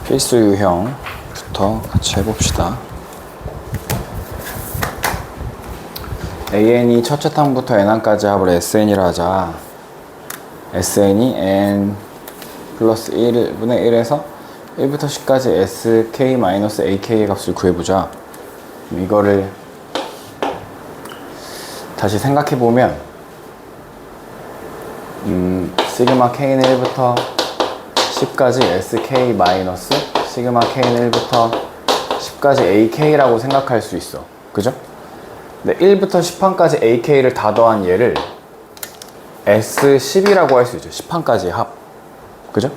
필수 유형부터 같이 해봅시다. AN이 첫째 탕부터 n항까지 합을 SN이라 하자. SN이 n 플러스 1분의 1에서 1부터 10까지 SK-AK의 값을 구해보자. 이거를 다시 생각해보면 시그마 K는 1부터 10까지 SK 마이너스 시그마 K는 1부터 10까지 AK라고 생각할 수 있어. 그죠? 근데 1부터 10항까지 AK를 다 더한 얘를 S10이라고 할 수 있죠. 10항까지의 합. 그죠?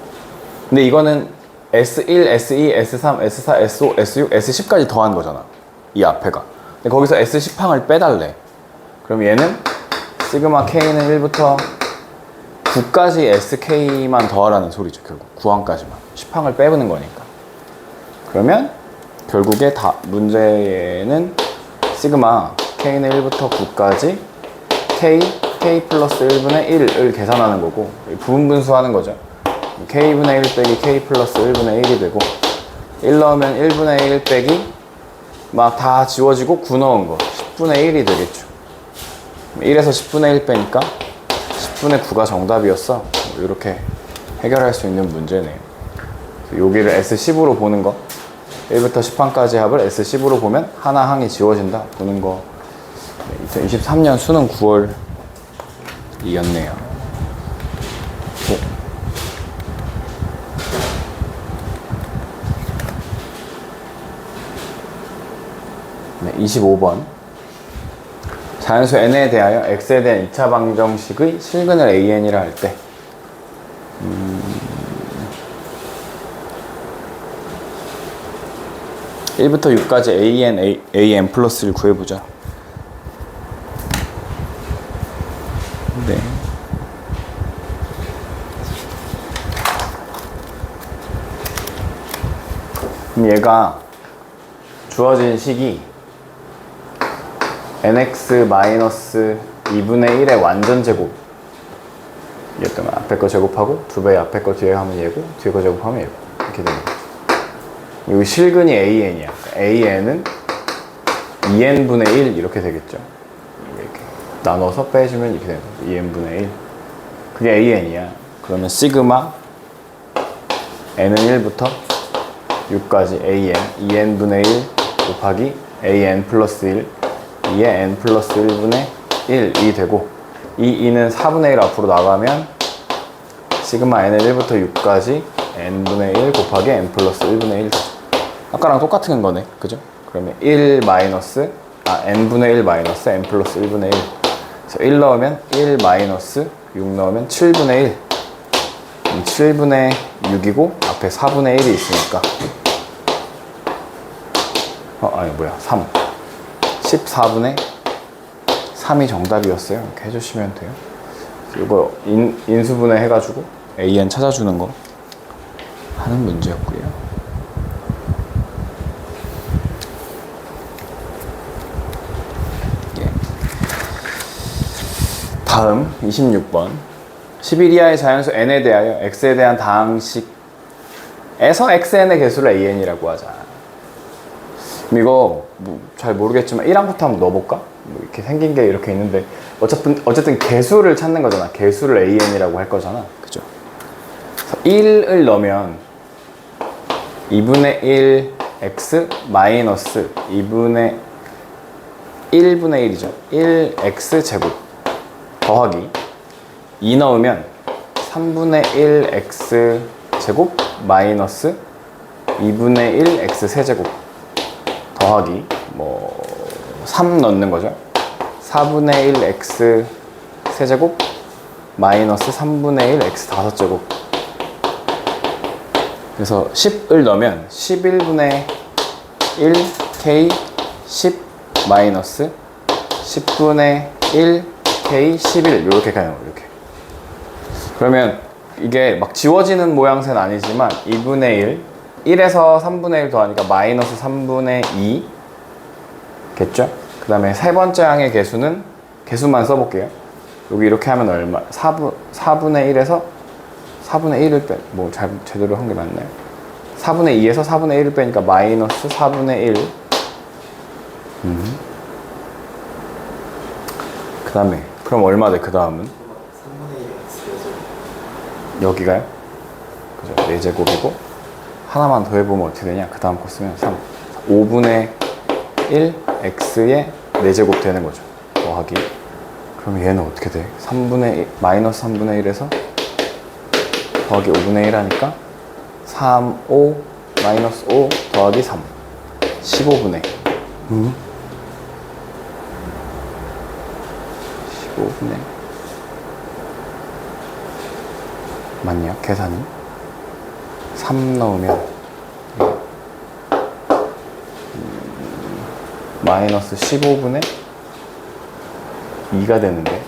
근데 이거는 S1, S2, S3, S4, S5, S6, S10까지 더한 거잖아. 이 앞에가. 근데 거기서 S10항을 빼달래. 그럼 얘는 시그마 K는 1부터 9까지 SK만 더하라는 소리죠. 결국 9항까지만 10항을 빼보는 거니까. 그러면 결국에 문제는 시그마 K는 1부터 9까지 K 플러스 1분의 1을 계산하는 거고 부분분수 하는 거죠. K분의 1 빼기 K 플러스 1분의 1이 되고 1 넣으면 1분의 1 빼기 막 다 지워지고 9 넣은 거 10분의 1이 되겠죠. 1에서 10분의 1 빼니까 10분의 9가 정답이었어. 이렇게 해결할 수 있는 문제네요. 여기를 S10으로 보는 거 1부터 10항까지 합을 S10으로 보면 하나 항이 지워진다 보는 거. 2023년 수능 9월이었네요. 네, 25번. 자연수 n에 대하여 x에 대한 2차 방정식의 실근을 an이라 할 때 1부터 6까지 an 플러스를 구해보자. 네. 그럼 얘가 주어진 식이 nx 마이너스 2분의 1의 완전 제곱 이었던 거. 앞에 거 제곱하고 2배 앞에 거 뒤에 하면 얘고 뒤에 거 제곱하면 얘고 이렇게 됩니다. 여기 실근이 an이야. an은 2n분의 1 이렇게 되겠죠. 이렇게 나눠서 빼주면 이렇게 됩니다. 2n분의 1 그게 an이야. 그러면 시그마 n은 1부터 6까지 an 2n분의 1 곱하기 an 플러스 1 2의 n 플러스 1분의 1이 되고 이 2는 4분의 1 앞으로 나가면 시그마 n은 1부터 6까지 n분의 1 곱하기 n 플러스 1분의 1 되죠. 아까랑 똑같은 거네. 그죠? 그러면 1 마이너스 n분의 1 마이너스 n 플러스 1분의 1 그래서 1 넣으면 1 마이너스 6 넣으면 7분의 1 7분의 6이고 앞에 4분의 1이 있으니까 3 14분의 3이 정답이었어요. 이렇게 해주시면 돼요. 이거 인수분해 해가지고 an 찾아주는 거 하는 문제였고요. 예. 다음 26번 11 이하의 자연수 n에 대하여 x에 대한 다항식에서 xn의 개수를 an이라고 하자. 이거 잘 모르겠지만 1항부터 한번 넣어볼까? 이렇게 생긴 게 이렇게 있는데 어쨌든 개수를 찾는 거잖아. 개수를 an이라고 할 거잖아. 그죠? 1을 넣으면 2분의 1 x 마이너스 2분의 1분의 1이죠. 1x 제곱 더하기 2 넣으면 3분의 1 x 제곱 마이너스 2분의 1 x 세제곱 더하기 3 넣는 거죠. 4분의 1 x 세제곱 마이너스 3분의 1 x 5제곱 그래서 10을 넣으면 11분의 1 k 10 마이너스 10분의 1 k 11 이렇게 가요. 이렇게. 그러면 이게 막 지워지는 모양새는 아니지만 2분의 1 1에서 3분의 1 더하니까 마이너스 3분의 2 겠죠? 그 다음에 세 번째 항의 개수만 써볼게요. 여기 이렇게 하면 얼마? 4분의 1에서 4분의 1을 제대로 한 게 맞나요? 4분의 2에서 4분의 1을 빼니까 마이너스 4분의 1. 그 다음에 그럼 얼마 돼? 그 다음은 3분의 1 x 여기가요? 그죠? 4제곱이고 하나만 더 해보면 어떻게 되냐? 그 다음 거 쓰면 5분의 1 x의 4제곱 되는 거죠. 더하기. 그럼 얘는 어떻게 돼? 3분의 1, 마이너스 3분의 1에서 더하기 5분의 1 하니까 3, 5, 마이너스 5 더하기 3 15분의 15분의 맞냐? 계산이 3 넣으면 마이너스 15분의 2가 되는데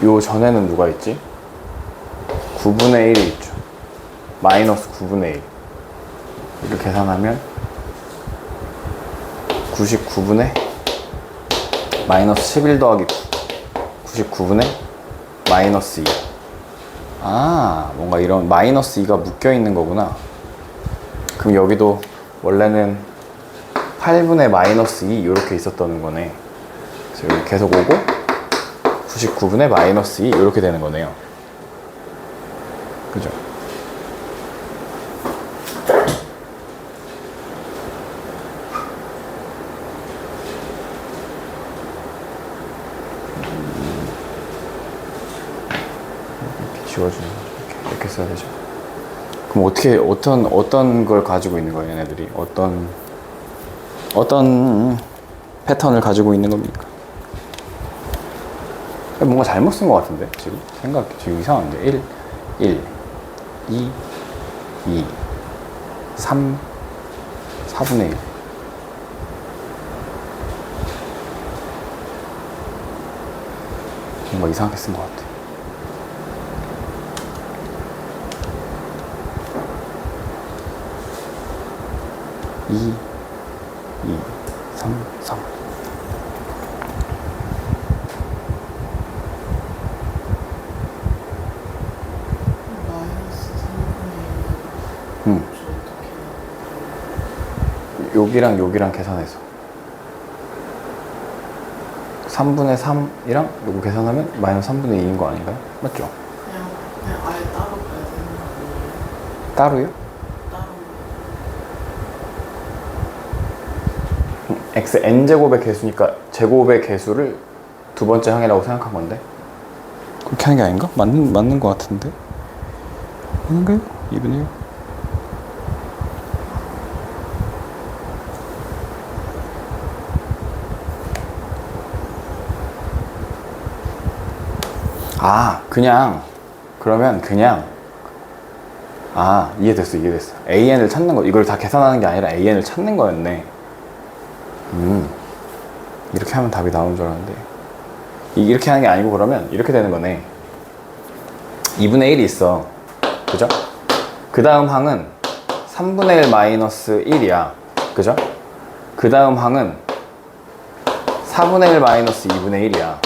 요 전에는 누가 있지? 9분의 1이 있죠. 마이너스 9분의 1 이렇게 계산하면 99분의 마이너스 11 더하기 9 99분의 마이너스 2. 아, 뭔가 이런 마이너스 2가 묶여 있는 거구나. 그럼 여기도 원래는 8분의 마이너스 2 이렇게 있었다는 거네. 그래서 여기 계속 오고 99분의 마이너스 2 이렇게 되는 거네요. 그죠? 이렇게 지워주는 거죠. 이렇게 써야 되죠. 그럼 어떻게 어떤 걸 가지고 있는 거예요, 얘네들이? 어떤 패턴을 가지고 있는 겁니까? 뭔가 잘못 쓴 것 같은데 지금 지금 이상한데 1, 1, 2, 2, 3, 4분의 1 뭔가 이상하게 쓴 것 같아. 이, 3, 3 마이너스 3분의 1 여기랑 계산해서 3분의 3이랑 요거 계산하면 마이너스 3분의 2인 거 아닌가요? 맞죠? 그냥 아예 따로 가야 되는 거 아니에요? 따로요? 따로 x n제곱의 개수니까 제곱의 개수를 두 번째 항이라고 생각한 건데 그렇게 하는 게 아닌가? 맞는 거 같은데 아닌가요? 2분의 1? 그러면 그냥 이해됐어. AN을 찾는 거, 이걸 다 계산하는 게 아니라 AN을 찾는 거였네. 이렇게 하면 답이 나오는 줄 알았는데 이렇게 하는 게 아니고 그러면 이렇게 되는 거네. 2분의 1이 있어, 그죠? 그 다음 항은 3분의 1 마이너스 1이야, 그죠? 그 다음 항은 4분의 1 마이너스 2분의 1이야.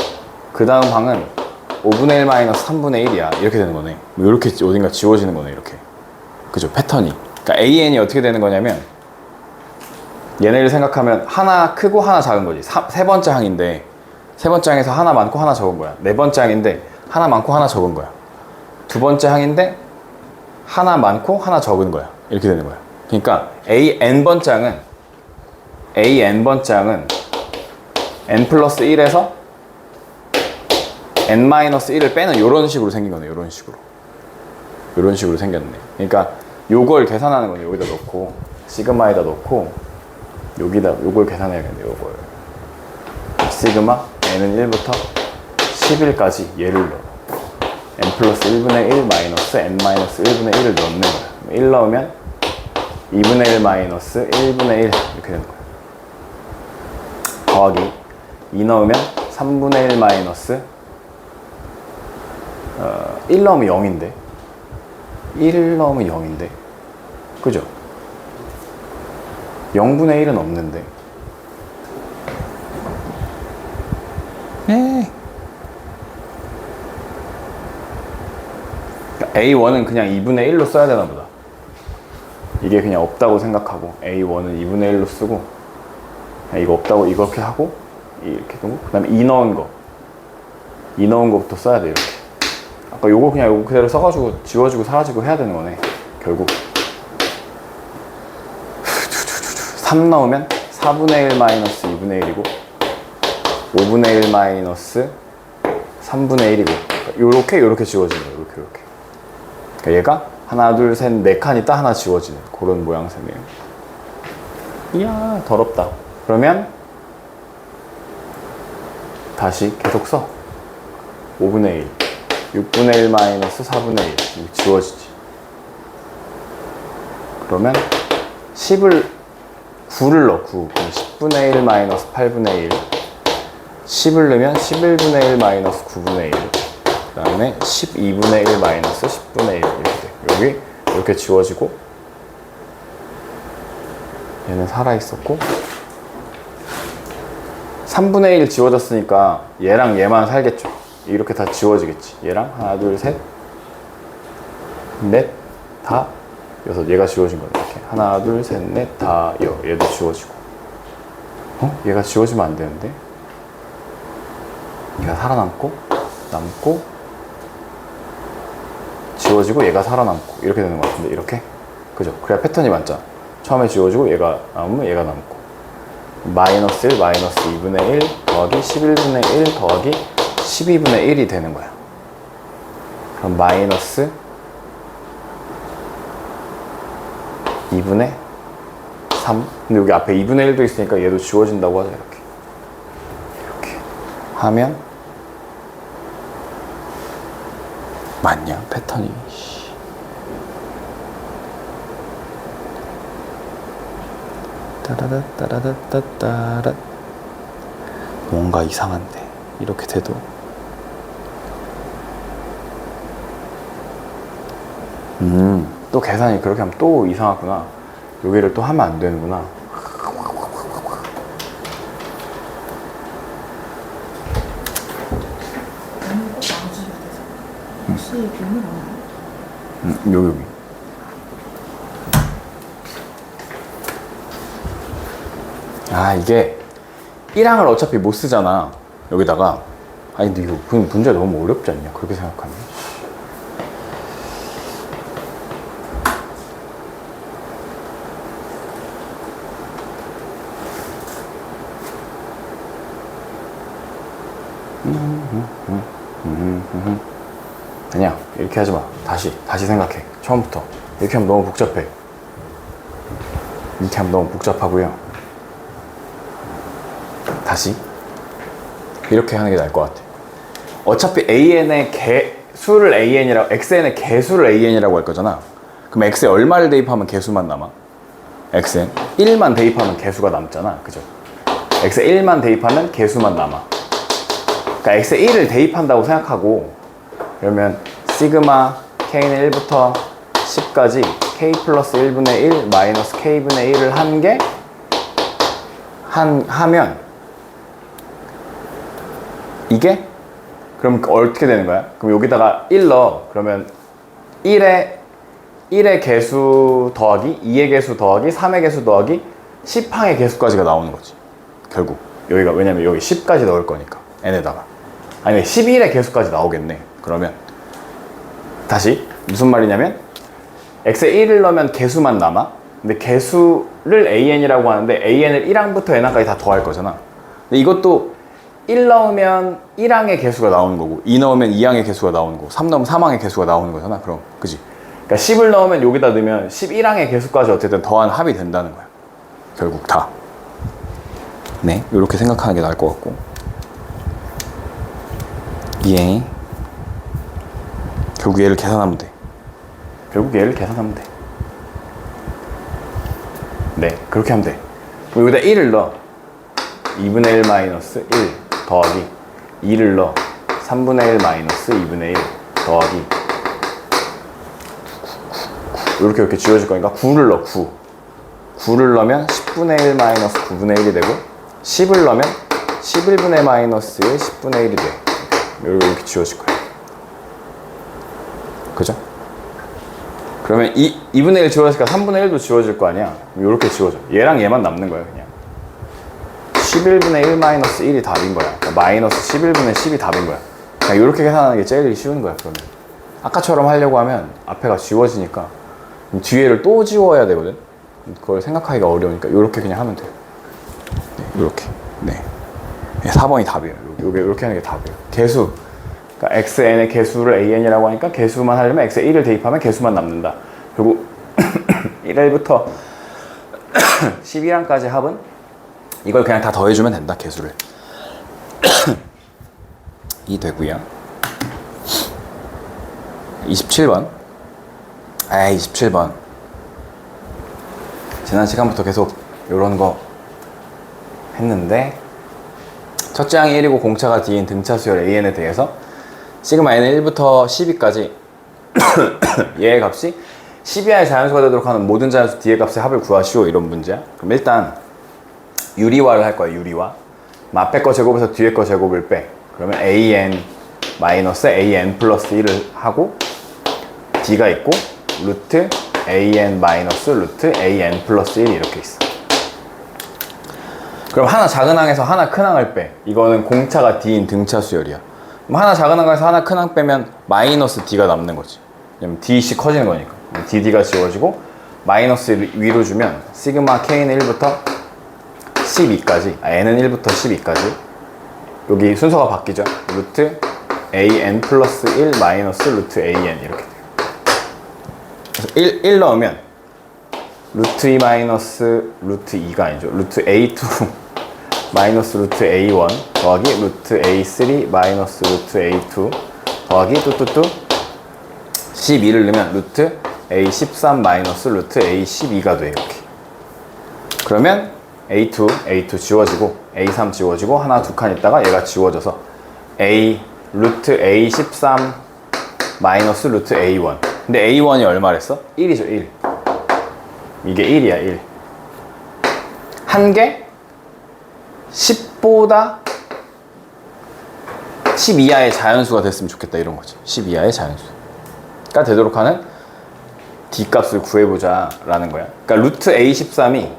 그 다음 항은 5분의 1 마이너스 3분의 1이야. 이렇게 되는 거네. 이렇게 어딘가 지워지는 거네, 이렇게. 그죠? 패턴이. 그러니까 AN이 어떻게 되는 거냐면 얘네를 생각하면 하나 크고 하나 작은 거지. 세 번째 항인데 세 번째 항에서 하나 많고 하나 적은 거야. 네 번째 항인데 하나 많고 하나 적은 거야. 두 번째 항인데 하나 많고 하나 적은 거야. 이렇게 되는 거야. 그러니까 N번째 항은 N 플러스 1에서 N-1을 빼는 이런 식으로 생긴 거네. 이런 식으로 생겼네. 그러니까 요걸 계산하는 거네. 여기다 넣고 시그마에다 넣고 여기다 요걸 계산해야겠네. 요걸 시그마 N은 1부터 11까지 얘를 넣어. N 플러스 1분의 1 마이너스 N 마이너스 1분의 1을 넣는 거야. 1 넣으면 2분의 1 마이너스 1분의 1 이렇게 되는 거야. 더하기 2 넣으면 3분의 1 마이너스 1 넣으면 0인데 1 넣으면 0인데 그죠? 0분의 1은 없는데. A1은 그냥 2분의 1로 써야 되나 보다. 이게 그냥 없다고 생각하고 A1은 2분의 1로 쓰고, 이거 없다고 이렇게 하고 이렇게 두고, 그 다음에 2 넣은 거부터 써야 돼. 이렇게 아까 요거 그냥 요거 그대로 써가지고 지워지고 사라지고 해야 되는 거네 결국. 3 넣으면 4분의 1 마이너스 2분의 1이고 5분의 1 마이너스 3분의 1이고, 요렇게 지워지는 거예요. 요렇게. 그러니까 얘가 하나 둘 셋 네 칸 있다 하나 지워지는 그런 모양새네요. 이야 더럽다. 그러면 다시 계속 써. 5분의 1 6분의 1 마이너스 4분의 1 이거 지워지지. 그러면 9를 넣어. 9 그럼 10분의 1 마이너스 8분의 1 10을 넣으면 11분의 1 마이너스 9분의 1 그 다음에 12분의 1 마이너스 10분의 1 이렇게 돼. 여기 이렇게 지워지고, 얘는 살아있었고 3분의 1 지워졌으니까 얘랑 얘만 살겠죠. 이렇게 다 지워지겠지. 얘랑 하나 둘 셋 넷 다 여섯, 얘가 지워진 거야. 이렇게 하나 둘 셋 넷 다 얘도 지워지고. 얘가 지워지면 안 되는데. 얘가 살아남고 남고 지워지고 얘가 살아남고 이렇게 되는 것 같은데. 이렇게 그죠? 그래야 패턴이 맞잖아. 처음에 지워지고 얘가 남으면 얘가 남고, 마이너스 1 마이너스 2분의 1 더하기 11분의 1 더하기 12분의 1이 되는 거야. 그럼 마이너스 2분의 3. 근데 여기 앞에 2분의 1도 있으니까 얘도 지워진다고 하자. 이렇게 하면 맞냐 패턴이. 따라따라따따따라. 뭔가 이상한데 이렇게 돼도. 또 계산이 그렇게 하면 또 이상하구나. 여기를 또 하면 안 되는구나. 혹시 비밀 없나요? 여기. 아, 이게 1항을 어차피 못 쓰잖아 여기다가. 아니 근데 이거 문제 너무 어렵지 않냐 그렇게 생각하면. 아니야 이렇게 하지 마. 다시 생각해. 처음부터. 이렇게 하면 너무 복잡해. 이렇게 하면 너무 복잡하고요. 다시 이렇게 하는 게 나을 것 같아. 어차피 AN의 개수를 AN이라고, XN의 개수를 AN이라고 할 거잖아. 그럼 X에 얼마를 대입하면 개수만 남아? XN 1만 대입하면 개수가 남잖아. 그죠? X에 1만 대입하면 개수만 남아. 그러니까 X에 1을 대입한다고 생각하고, 그러면 시그마 K는 1부터 10까지 K 플러스 1분의 1 마이너스 K분의 1을 한 게 하면 이게 그럼 어떻게 되는 거야? 그럼 여기다가 1 넣어. 그러면 1의 개수 더하기 2의 개수 더하기 3의 개수 더하기 10항의 개수까지가 나오는 거지 결국. 여기가 왜냐면 여기 10까지 넣을 거니까 n에다가. 아니 11의 개수까지 나오겠네. 그러면 다시 무슨 말이냐면 x에 1을 넣으면 개수만 남아. 근데 개수를 an이라고 하는데 an을 1항부터 n항까지 다 더할 거잖아. 근데 이것도 1 넣으면 1항의 개수가 나오는 거고, 2 넣으면 2항의 개수가 나오는 거고, 3 넣으면 3항의 개수가 나오는 거잖아. 그럼 그지? 그러니까 10을 넣으면 여기다 넣으면 11항의 개수까지 어쨌든 더한 합이 된다는 거야 결국 다. 네, 이렇게 생각하는 게 나을 것 같고. 예. 결국 얘를 계산하면 돼. 네, 그렇게 하면 돼. 그럼 여기다 1을 넣어. 2분의 1 마이너스 1 더하기 2를 넣어. 3분의 1 마이너스 2분의 1 더하기 이렇게 지워질 거니까 9를 넣어. 9를 넣으면 10분의 1 마이너스 9분의 1이 되고 10을 넣으면 11분의 마이너스 1 10분의 1이 돼. 이렇게 지워질 거예요. 그죠? 그러면 2분의 1 지워졌으니까 3분의 1도 지워질 거 아니야? 이렇게 지워져. 얘랑 얘만 남는 거예요, 그냥. 11분의 1 마이너스 1이 답인 거야. 그러니까 마이너스 11분의 10이 답인 거야. 그냥 이렇게 계산하는 게 제일 쉬운 거야, 그러면. 아까처럼 하려고 하면 앞에가 지워지니까 뒤에를 또 지워야 되거든. 그걸 생각하기가 어려우니까 이렇게 그냥 하면 돼요. 네, 이렇게. 네. 4번이 답이에요. 이렇게 하는 게 답이에요. 개수. 그러니까 xn의 개수를 an이라고 하니까 개수만 하려면 x에 1을 대입하면 개수만 남는다. 그리고 1일부터 12항까지 합은 이걸 그냥 다 더해주면 된다, 개수를. 이 되고요. 27번. 27번. 지난 시간부터 계속 이런 거 했는데 첫째 항이 1이고 공차가 D인 등차 수열 AN에 대해서 시그마 N은 1부터 12까지 얘의 값이 12하의 자연수가 되도록 하는 모든 자연수 D의 값의 합을 구하시오, 이런 문제야. 그럼 일단 유리화를 할 거야, 유리화. 앞에 거 제곱에서 뒤에 거 제곱을 빼. 그러면 AN 마이너스 AN 플러스 1을 하고 D가 있고 루트 AN 마이너스 루트 AN 플러스 1이 이렇게 있어. 그럼 하나 작은 항에서 하나 큰 항을 빼. 이거는 공차가 D인 등차 수열이야. 그럼 하나 작은 항에서 하나 큰 항 빼면 마이너스 D가 남는 거지. 왜냐면 D씩 커지는 거니까. DD가 지워지고 마이너스 위로 주면 시그마 K는 1부터 12까지 N은 1부터 12까지 여기 순서가 바뀌죠. 루트 AN 플러스 1 마이너스 루트 AN 이렇게 돼요. 그래서 1 넣으면 루트 2 마이너스 루트 2가 아니죠. 루트 A2 마이너스 루트 A1 더하기 루트 A3 마이너스 루트 A2 더하기 뚜뚜뚜 12를 넣으면 루트 A13 마이너스 루트 A12가 돼. 이렇게. 그러면 A2 지워지고 A3 지워지고 하나 두 칸 있다가 얘가 지워져서 루트 A13 마이너스 루트 A1. 근데 A1이 얼마랬어? 1이죠, 1. 이게 1이야, 1. 한 개 10보다 10 이하의 자연수가 됐으면 좋겠다, 이런 거지. 10 이하의 자연수가 되도록 하는 D 값을 구해보자 라는 거야. 그러니까 루트 A13이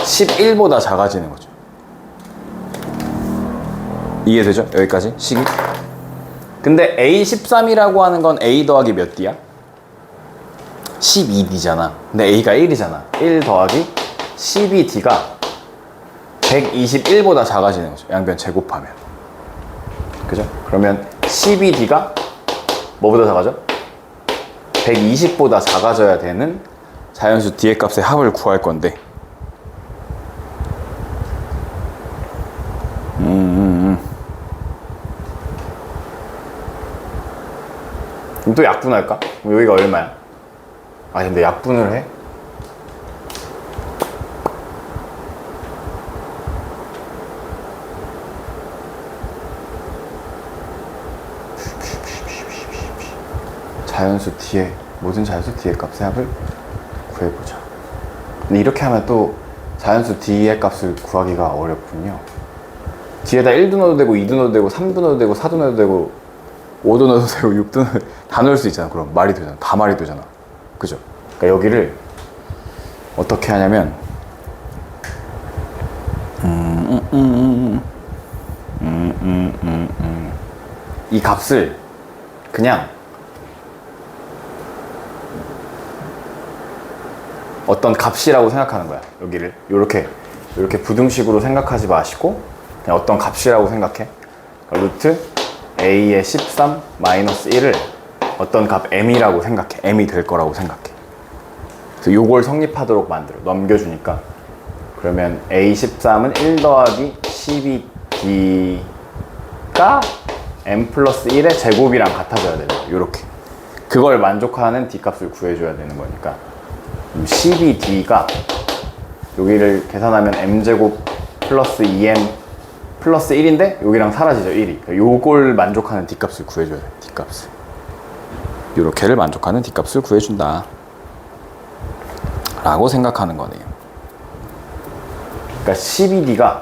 11보다 작아지는 거죠. 이해되죠? 여기까지 식이. 근데 A13이라고 하는 건 A 더하기 몇 D야? 12D잖아. 근데 A가 1이잖아. 1 더하기 12D가 121보다 작아지는 거죠. 양변 제곱하면. 그죠? 그러면 12D가 뭐보다 작아져? 120보다 작아져야 되는 자연수 D의 값의 합을 구할 건데 그럼 또 약분할까? 그럼 여기가 얼마야? 아 근데 약분을 해? 자연수 D의 모든 자연수 D의 값의 합을 구해보자. 근데 이렇게 하면 또 자연수 D의 값을 구하기가 어렵군요. 뒤에다 1도 넣어도 되고 2도 넣어도 되고 3도 넣어도 되고 4도 넣어도 되고 5도 넣어도 되고 6도 넣어도 다 넣을 수 있잖아. 그럼 말이 되잖아. 다 말이 되잖아. 그죠? 그러니까 여기를 어떻게 하냐면 이 값을 그냥 어떤 값이라고 생각하는 거야. 여기를 이렇게 부등식으로 생각하지 마시고 그냥 어떤 값이라고 생각해. 그러니까 루트 A의 13 마이너스 1을 어떤 값 M이라고 생각해. M이 될 거라고 생각해. 그래서 요걸 성립하도록 만들어. 넘겨주니까. 그러면 A13은 1 더하기 12D가 M 플러스 1의 제곱이랑 같아져야 되는 거야. 요렇게. 그걸 만족하는 D값을 구해줘야 되는 거니까 12D가 여기를 계산하면 M제곱 플러스 2M 플러스 1인데 여기랑 사라지죠. 1이. 요걸 만족하는 D값을 구해줘야 돼. D값을. 요렇게를 만족하는 D값을 구해준다 라고 생각하는 거네요. 그러니까 12D가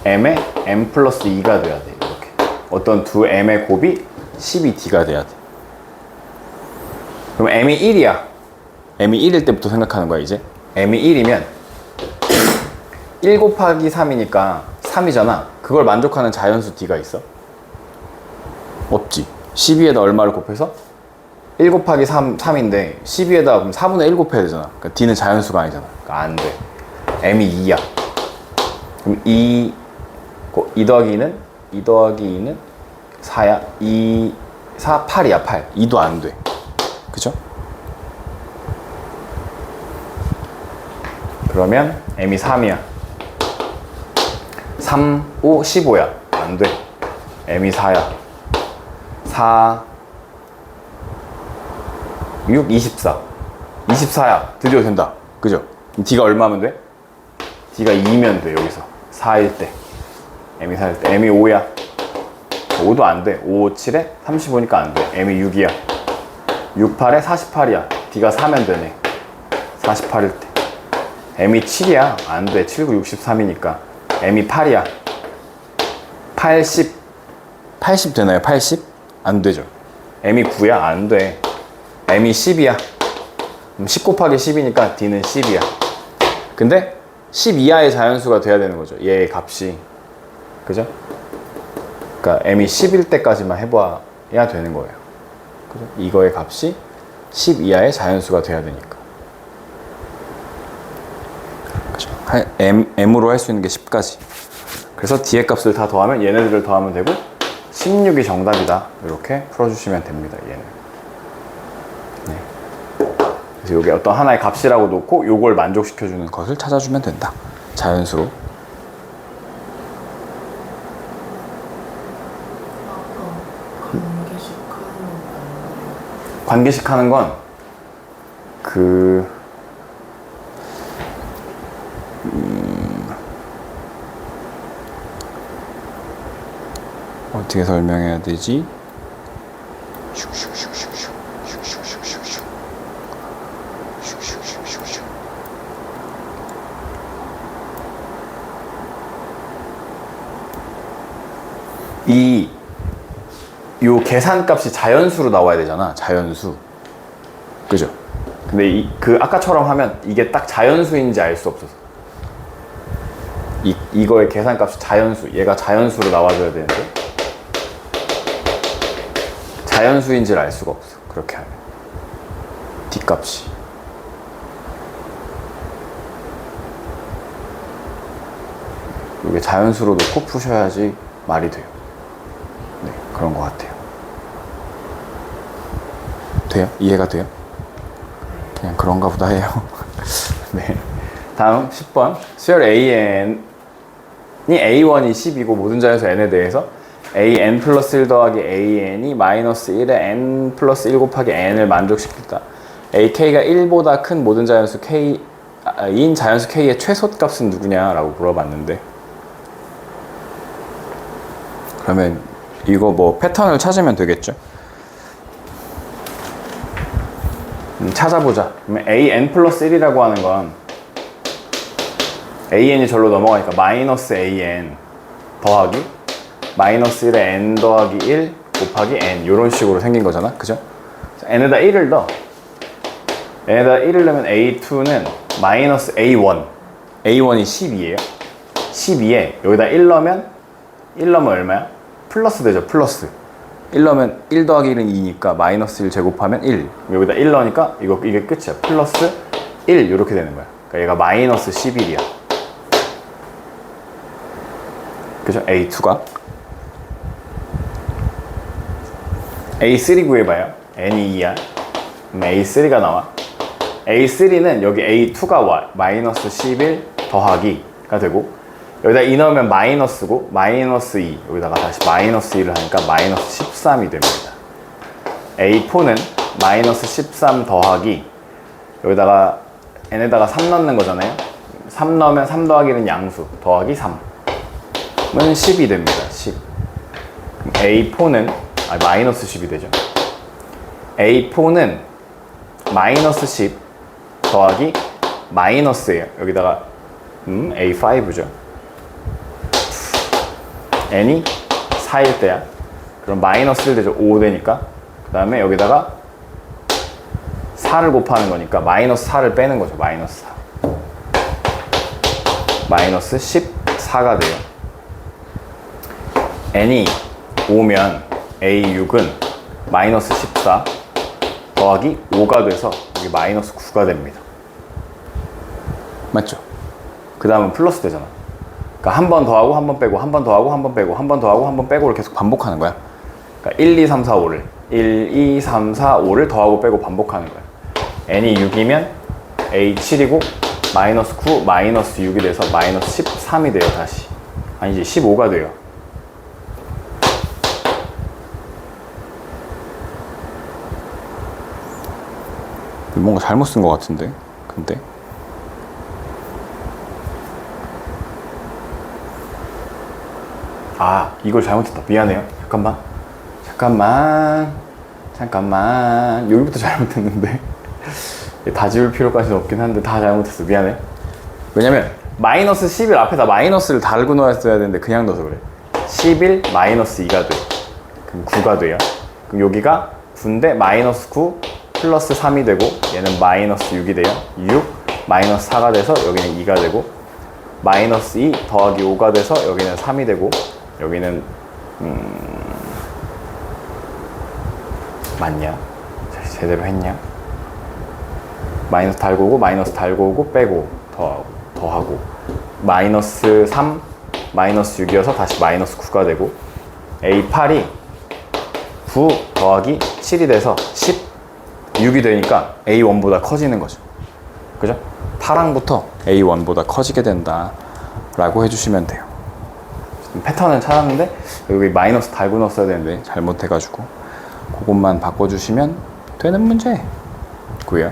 M의 M 플러스 2가 돼야 돼. 이렇게 어떤 두 M의 곱이 12D가 돼야 돼. 그럼 M이 1이야. M이 1일 때부터 생각하는 거야 이제. M이 1이면 1 곱하기 3이니까 3이잖아. 그걸 만족하는 자연수 D가 있어? 없지. 12에다 얼마를 곱해서? 1 곱하기 3인데 12에다 그럼 4분의 1 곱해야 되잖아. 그러니까 D는 자연수가 아니잖아. 그러니까 안 돼. M이 2야. 그럼 2 더하기 2는? 2 더하기 2는 4야. 2, 4, 8이야 8. 2도 안 돼. 그죠? 그러면 M이 3이야. 3, 5, 15야. 안 돼. M이 4야. 4, 6, 24. 24야. 드디어 된다. 그죠? D가 얼마면 돼? D가 2면 돼, 여기서. 4일 때. M이 4일 때. M이 5야. 5도 안 돼. 5, 7에 35니까 안 돼. M이 6이야. 6, 8에 48이야. D가 4면 되네. 48일 때. M이 7이야. 안 돼. 7, 9, 63이니까. M이 8이야. 80. 80 되나요? 80? 안 되죠. M이 9야? 안 돼. M이 10이야. 그럼 10 곱하기 10이니까 D는 10이야. 근데 10 이하의 자연수가 돼야 되는 거죠. 얘의 값이. 그죠? 그러니까 M이 10일 때까지만 해봐야 되는 거예요. 그죠? 이거의 값이 10 이하의 자연수가 돼야 되니까. 그죠? M으로 할 수 있는 게 10까지. 그래서 D의 값을 다 더하면 얘네들을 더하면 되고 16이 정답이다. 이렇게 풀어주시면 됩니다. 얘는. 네. 그래서 여기 어떤 하나의 값이라고 놓고 요걸 만족시켜주는 것을 찾아주면 된다. 자연수로. 관계식 하는 건 어떻게 설명해야 되지? 요 계산값이 자연수로 나와야 되잖아. 자연수. 그죠? 근데 아까처럼 하면 이게 딱 자연수인지 알 수 없어서. 이거의 계산값이 자연수. 얘가 자연수로 나와줘야 되는데 자연수인지를 알 수가 없어. 그렇게 하면. D값이. 이게 자연수로 놓고 푸셔야지 말이 돼요. 네, 그런 것 같아요. 돼요? 이해가 돼요? 그냥 그런가 보다 해요. 네. 다음 10번. 수열 AN이 A1이 10이고 모든 자연수 N에 대해서 AN 플러스 1 더하기 AN이 마이너스 1에 N 플러스 1 곱하기 N을 만족시킨다. AK가 1보다 큰 모든 자연수 K인 자연수 K의 최소값은 누구냐라고 물어봤는데, 그러면 이거 뭐 패턴을 찾으면 되겠죠? 찾아보자. 그러면 AN 플러스 1이라고 하는 건 AN이 절로 넘어가니까 마이너스 AN 더하기 마이너스 1에 N 더하기 1 곱하기 N 이런 식으로 생긴 거잖아. 그죠? N에다 1을 넣어. N에다 1을 넣으면 A2는 마이너스 A1. A1이 12예요. 12에 여기다 1 넣으면 얼마야? 플러스 되죠. 플러스. 1 넣으면 1 더하기 1은 2니까 마이너스 1 제곱하면 1. 여기다 1 넣으니까 이게 끝이야. 플러스 1 이렇게 되는 거야. 그러니까 얘가 마이너스 11이야. 그죠? A2가 A3 구해봐요. N이 2야. 그럼 A3가 나와. A3는 여기 A2가 마이너스 11 더하기가 되고, 여기다 2 넣으면 마이너스고 마이너스 2 여기다가 다시 마이너스 2를 하니까 마이너스 13이 됩니다. A4는 마이너스 13 더하기 여기다가 n에다가 3 넣는 거잖아요. 3 넣으면 3 더하기는 양수 더하기 3은 10이 됩니다. 10. A4는 마이너스 10이 되죠. A4는 마이너스 10 더하기 마이너스예요. 여기다가 A5죠. n이 4일 때야. 그럼 마이너스 1 되죠. 5 되니까. 그 다음에 여기다가 4를 곱하는 거니까 마이너스 4를 빼는 거죠. 마이너스 4. 마이너스 14가 돼요. n이 5면 A6은 마이너스 14 더하기 5가 돼서 여기 마이너스 9가 됩니다. 맞죠? 그 다음은 플러스 되잖아. 그러니까 한 번 더하고 한 번 빼고 한 번 더하고 한 번 빼고 한 번 더하고 한 번 빼고를 계속 반복하는 거야. 그러니까 1, 2, 3, 4, 5를 1, 2, 3, 4, 5를 더하고 빼고 반복하는 거야. n이 6이면 A7이고 마이너스 9, 마이너스 6이 돼서 마이너스 13이 돼요. 다시 아니지 15가 돼요. 뭔가 잘못 쓴 것 같은데 근데 이걸 잘못했다. 미안해요. 잠깐만 여기부터 잘못했는데 다 지울 필요까지는 없긴 한데 다 잘못했어. 미안해. 왜냐면 마이너스 11 앞에다 마이너스를 달고 넣었어야 되는데 그냥 넣어서 그래. 11 마이너스 2가 돼. 그럼 9가 돼요. 그럼 여기가 9인데 마이너스 9 플러스 3이 되고 얘는 마이너스 6이 돼요. 6 마이너스 4가 돼서 여기는 2가 되고 마이너스 2 더하기 5가 돼서 여기는 3이 되고 여기는 맞냐? 제대로 했냐? 마이너스 달고 오고 마이너스 달고 오고 빼고 더하고 마이너스 3 마이너스 6이어서 다시 마이너스 9가 되고 A8이 9 더하기 7이 돼서 16이 되니까 A1보다 커지는 거죠. 그죠? 8항부터 A1보다 커지게 된다 라고 해주시면 돼요. 패턴은 찾았는데 여기 마이너스 달고 넣었어야 되는데 잘못해가지고 그것만 바꿔주시면 되는 문제고요.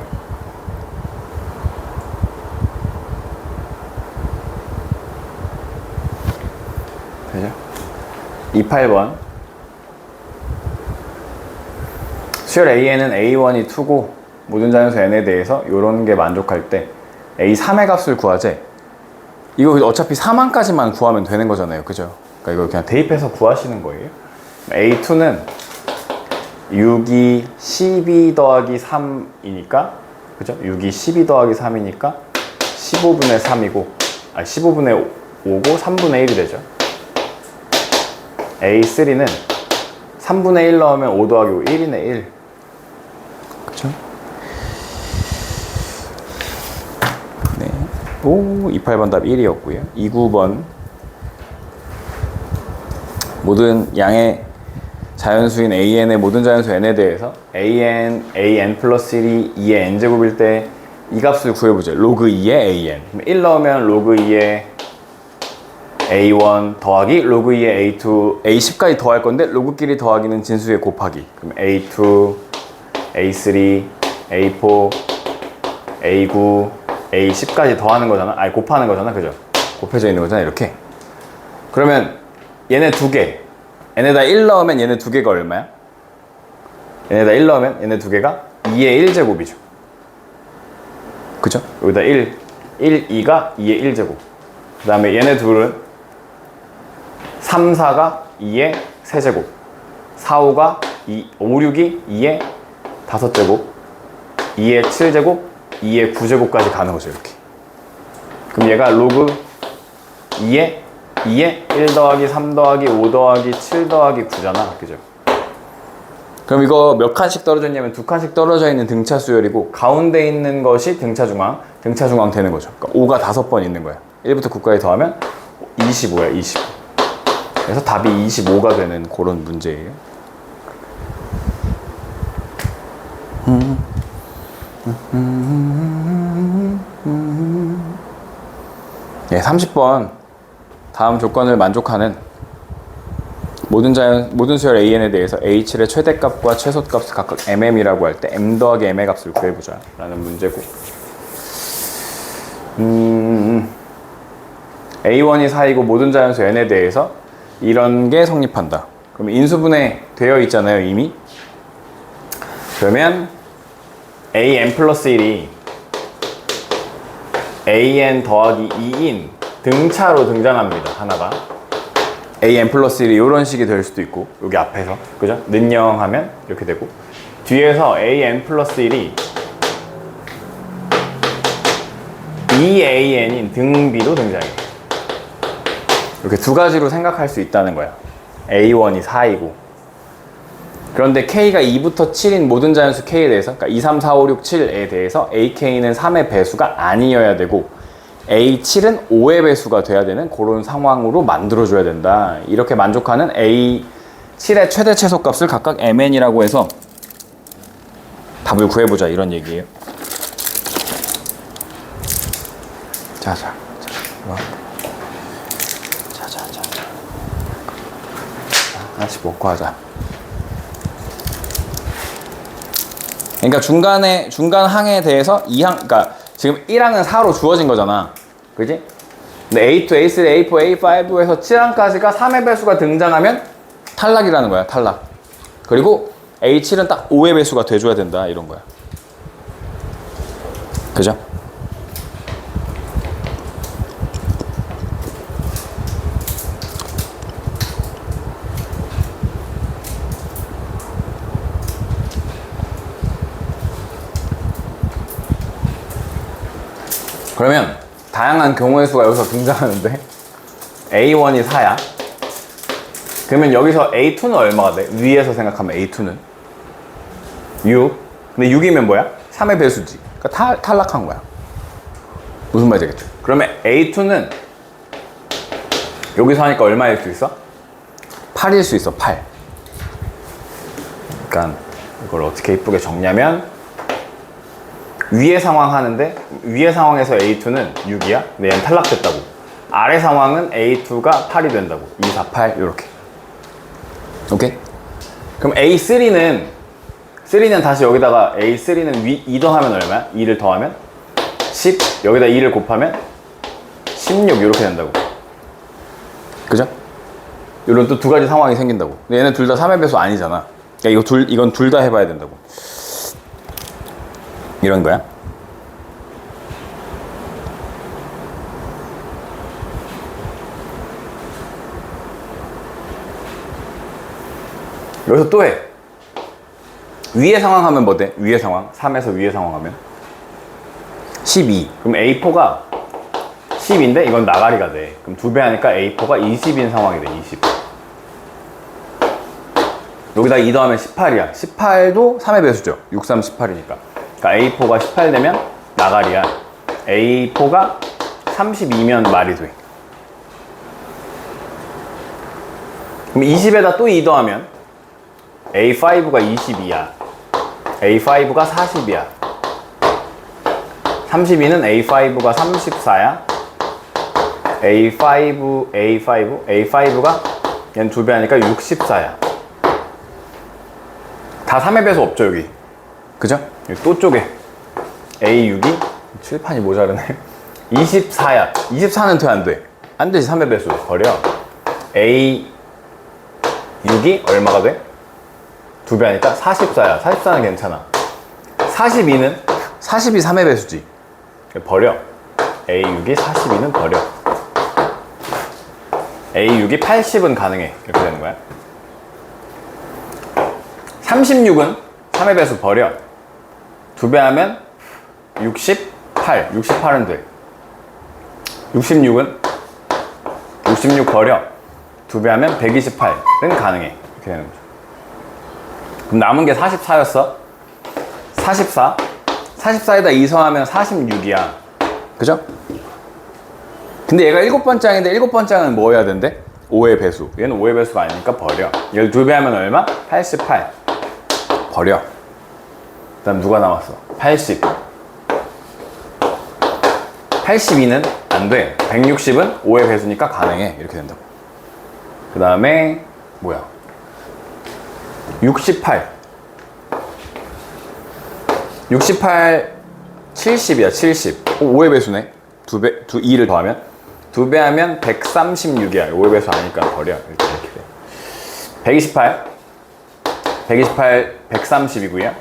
되죠? 28번 수열 AN은 A1이 2고 모든 자연수 N에 대해서 이런 게 만족할 때 A3의 값을 구하재. 이거 어차피 3항까지만 구하면 되는 거잖아요. 그죠? 그러니까 이거 그냥 대입해서 구하시는 거예요. A2는 6이 12 더하기 3이니까 그죠? 6이 12 더하기 3이니까 15분의 3이고 15분의 5고 3분의 1이 되죠. A3는 3분의 1 넣으면 5 더하기 5 1이네 1. 그죠? 네. 28번 답 1이었고요. 29번 모든 양의 자연수인 AN의 모든 자연수 N에 대해서 AN 플러스 1이 2의 N제곱일 때 이 값을 구해보죠. 로그 2의 AN. 1 넣으면 로그 2의 A1 더하기 로그 2의 A2, A10까지 더할 건데 로그끼리 더하기는 진수의 곱하기. 그럼 A2, A3, A4, A9, A10까지 더하는 거잖아. 아니 곱하는 거잖아. 그죠? 곱해져 있는 거잖아. 이렇게. 그러면 얘네 두 개. 얘네다 1 넣으면 얘네 두 개가 얼마야? 얘네다 1 넣으면 얘네 두 개가 2의 1제곱이죠. 그죠? 여기다 1, 2가 2의 1제곱. 그 다음에 얘네 둘은 3, 4가 2의 세제곱, 4, 5가 5, 6이 2의 5제곱, 2의 7제곱, 2의 9제곱까지 가는 거죠. 이렇게. 그럼 얘가 로그 2의 1 더하기 3 더하기 5 더하기 7 더하기 9잖아. 그죠? 그럼 이거 몇 칸씩 떨어져 있냐면 2칸씩 떨어져 있는 등차 수열이고 가운데 있는 것이 등차 중앙 되는 거죠. 그러니까 5가 5번 있는 거야. 1부터 9까지 더하면 25야, 25. 그래서 답이 25가 되는 그런 문제예요. 예, 30번 다음 조건을 만족하는 모든 수열 AN에 대해서 H의 최대값과 최소값을 각각 mm이라고 할 때 m 더하기 m의 값을 구해보자 라는 문제고 A1이 4이고 모든 자연수 n에 대해서 이런 게 성립한다. 그럼 인수분해 되어 있잖아요 이미. 그러면 an 플러스 1이 an 더하기 2인 등차로 등장합니다. 하나가 an 플러스 1이 이런 식이 될 수도 있고, 여기 앞에서 그죠? 는영하면 이렇게 되고, 뒤에서 an 플러스 1이 2an인 등비로 등장해요. 이렇게 두 가지로 생각할 수 있다는 거야. a1이 4이고, 그런데 k가 2부터 7인 모든 자연수 k에 대해서, 그러니까 2, 3, 4, 5, 6, 7에 대해서 ak는 3의 배수가 아니어야 되고 a7은 5의 배수가 돼야 되는 그런 상황으로 만들어줘야 된다. 이렇게 만족하는 a7의 최대 최소값을 각각 mn이라고 해서 답을 구해보자, 이런 얘기예요. 자자, 하나씩 먹고 하자. 그러니까 중간 항에 대해서 2항, 그러니까 지금 1항은 4로 주어진 거잖아. 그지? 근데 A2, A3, A4, A5에서 7항까지가 3의 배수가 등장하면 탈락이라는 거야, 탈락. 그리고 A7은 딱 5의 배수가 돼줘야 된다, 이런 거야. 그죠? 그러면 다양한 경우의 수가 여기서 등장하는데 A1이 4야. 그러면 여기서 A2는 얼마가 돼? 위에서 생각하면 A2는 6. 근데 6이면 뭐야? 3의 배수지. 그러니까 탈락한 거야. 무슨 말인지 알겠죠? 그러면 A2는 여기서 하니까 얼마일 수 있어? 8일 수 있어. 8. 그러니까 이걸 어떻게 이쁘게 적냐면, 위의 상황 하는데 위의 상황에서 A2는 6이야. 근데 얘는 탈락됐다고. 아래 상황은 A2가 8이 된다고. 2, 4, 8 이렇게. 오케이? 그럼 A3는 다시 여기다가 A3는 2 더하면 얼마야? 2를 더하면 10. 여기다 2를 곱하면 16 이렇게 된다고. 그죠? 이런 또 두 가지 상황이 생긴다고. 근데 얘는 둘 다 3의 배수 아니잖아. 그러니까 이건 둘 다 해봐야 된다고. 이런 거야. 여기서 또 해. 위의 상황 하면 뭐 돼? 위의 상황. 3에서 위의 상황 하면 12. 그럼 A4가 10인데 이건 나가리가 돼. 그럼 2배 하니까 A4가 20인 상황이 돼. 20. 여기다 2 더하면 18이야. 18도 3의 배수죠. 6, 3, 18이니까. 그러니까 A4가 18 되면 나가리야. A4가 32면 말이 돼. 그럼 20에다 또 2 더하면 A5가 22야. A5가 40이야. 32는 A5가 34야. A5가 얘는 2배 하니까 64야. 다 3의 배수 없죠, 여기. 그죠? 여기 또 쪼개. A6이 칠판이 모자르네. 24야. 24는 돼, 안 돼? 안 되지, 3의 배수. 버려. A6이 얼마가 돼? 2배 하니까 44야. 44는 괜찮아. 42는 3의 배수지. 버려. A6이 42는 버려. A6이 80은 가능해. 이렇게 되는 거야. 36은 3의 배수 버려. 2배 하면 68. 68은 돼. 66은 66 버려. 2배 하면 128은 가능해. 이렇게 되는 거죠. 그럼 남은 게 44였어. 44. 44에다 2 더하면 46이야. 그죠? 근데 얘가 7번장인데 7번장은 뭐 해야 된대? 5의 배수. 얘는 5의 배수가 아니니까 버려. 얘를 2배 하면 얼마? 88. 버려. 그 다음 누가 남았어? 80. 82는 안 돼. 160은 5의 배수니까 가능해. 이렇게 된다고. 그 다음에 뭐야? 68. 68, 70이야. 70. 5의 배수네. 2를 더하면 2배 하면 136이야. 5의 배수 아니까 버려. 이렇게 돼. 128, 132고요.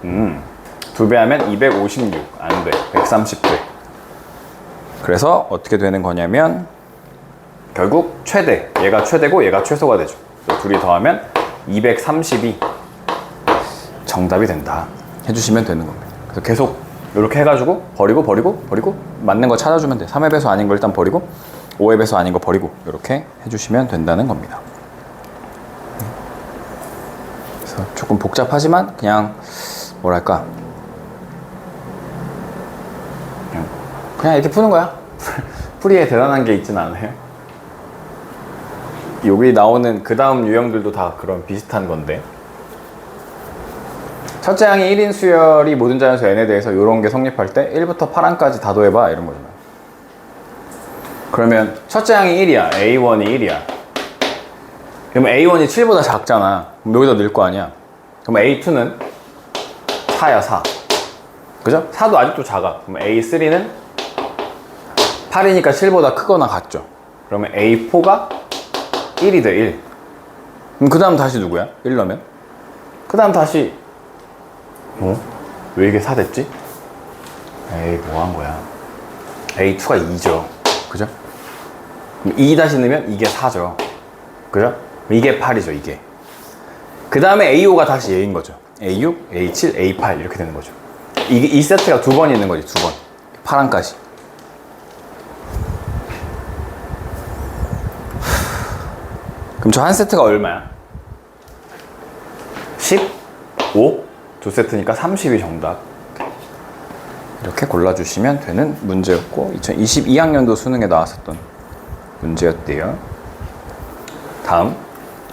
2배 하면 256. 안 돼. 130 돼. 그래서 어떻게 되는 거냐면 결국 최대. 얘가 최대고 얘가 최소가 되죠. 둘이 더하면 232 정답이 된다. 해주시면 되는 겁니다. 그래서 계속 이렇게 해가지고 버리고 맞는 거 찾아주면 돼. 3의 배수 아닌 거 일단 버리고 5의 배수 아닌 거 버리고 이렇게 해주시면 된다는 겁니다. 그래서 조금 복잡하지만 그냥 뭐랄까 그냥 이렇게 푸는 거야. 풀이에 대단한 게 있진 않아요. 여기 나오는 그 다음 유형들도 다 그런 비슷한 건데 첫째 항이 1인 수열이 모든 자연수 n에 대해서 이런 게 성립할 때 1부터 8항까지 다 더해봐 이런 거잖아. 그러면 첫째 항이 1이야. A1이 1이야. 그러면 A1이 7보다 작잖아. 그럼 여기다 넣을 거 아니야. 그럼 A2는 4야 4. 그죠? 4도 아직도 작아. 그럼 A3는 8이니까 7보다 크거나 같죠. 그러면 A4가 1이 돼 1. 그럼 그 다음 다시 누구야? 1 넣으면? 그 다음 다시 왜 이게 4 됐지? 에이 뭐 한 거야. A2가 2죠. 그죠? 그럼 2 다시 넣으면 이게 4죠. 그죠? 이게 8이죠 이게. 그 다음에 A5가 다시 얘인 거죠. A6, A7, A8 이렇게 되는 거죠. 이 세트가 두 번 있는 거지. 두 번. 8항까지. 그럼 저 한 세트가 얼마야? 15? 두 세트니까 30이 정답. 이렇게 골라주시면 되는 문제였고 2022학년도 수능에 나왔었던 문제였대요. 다음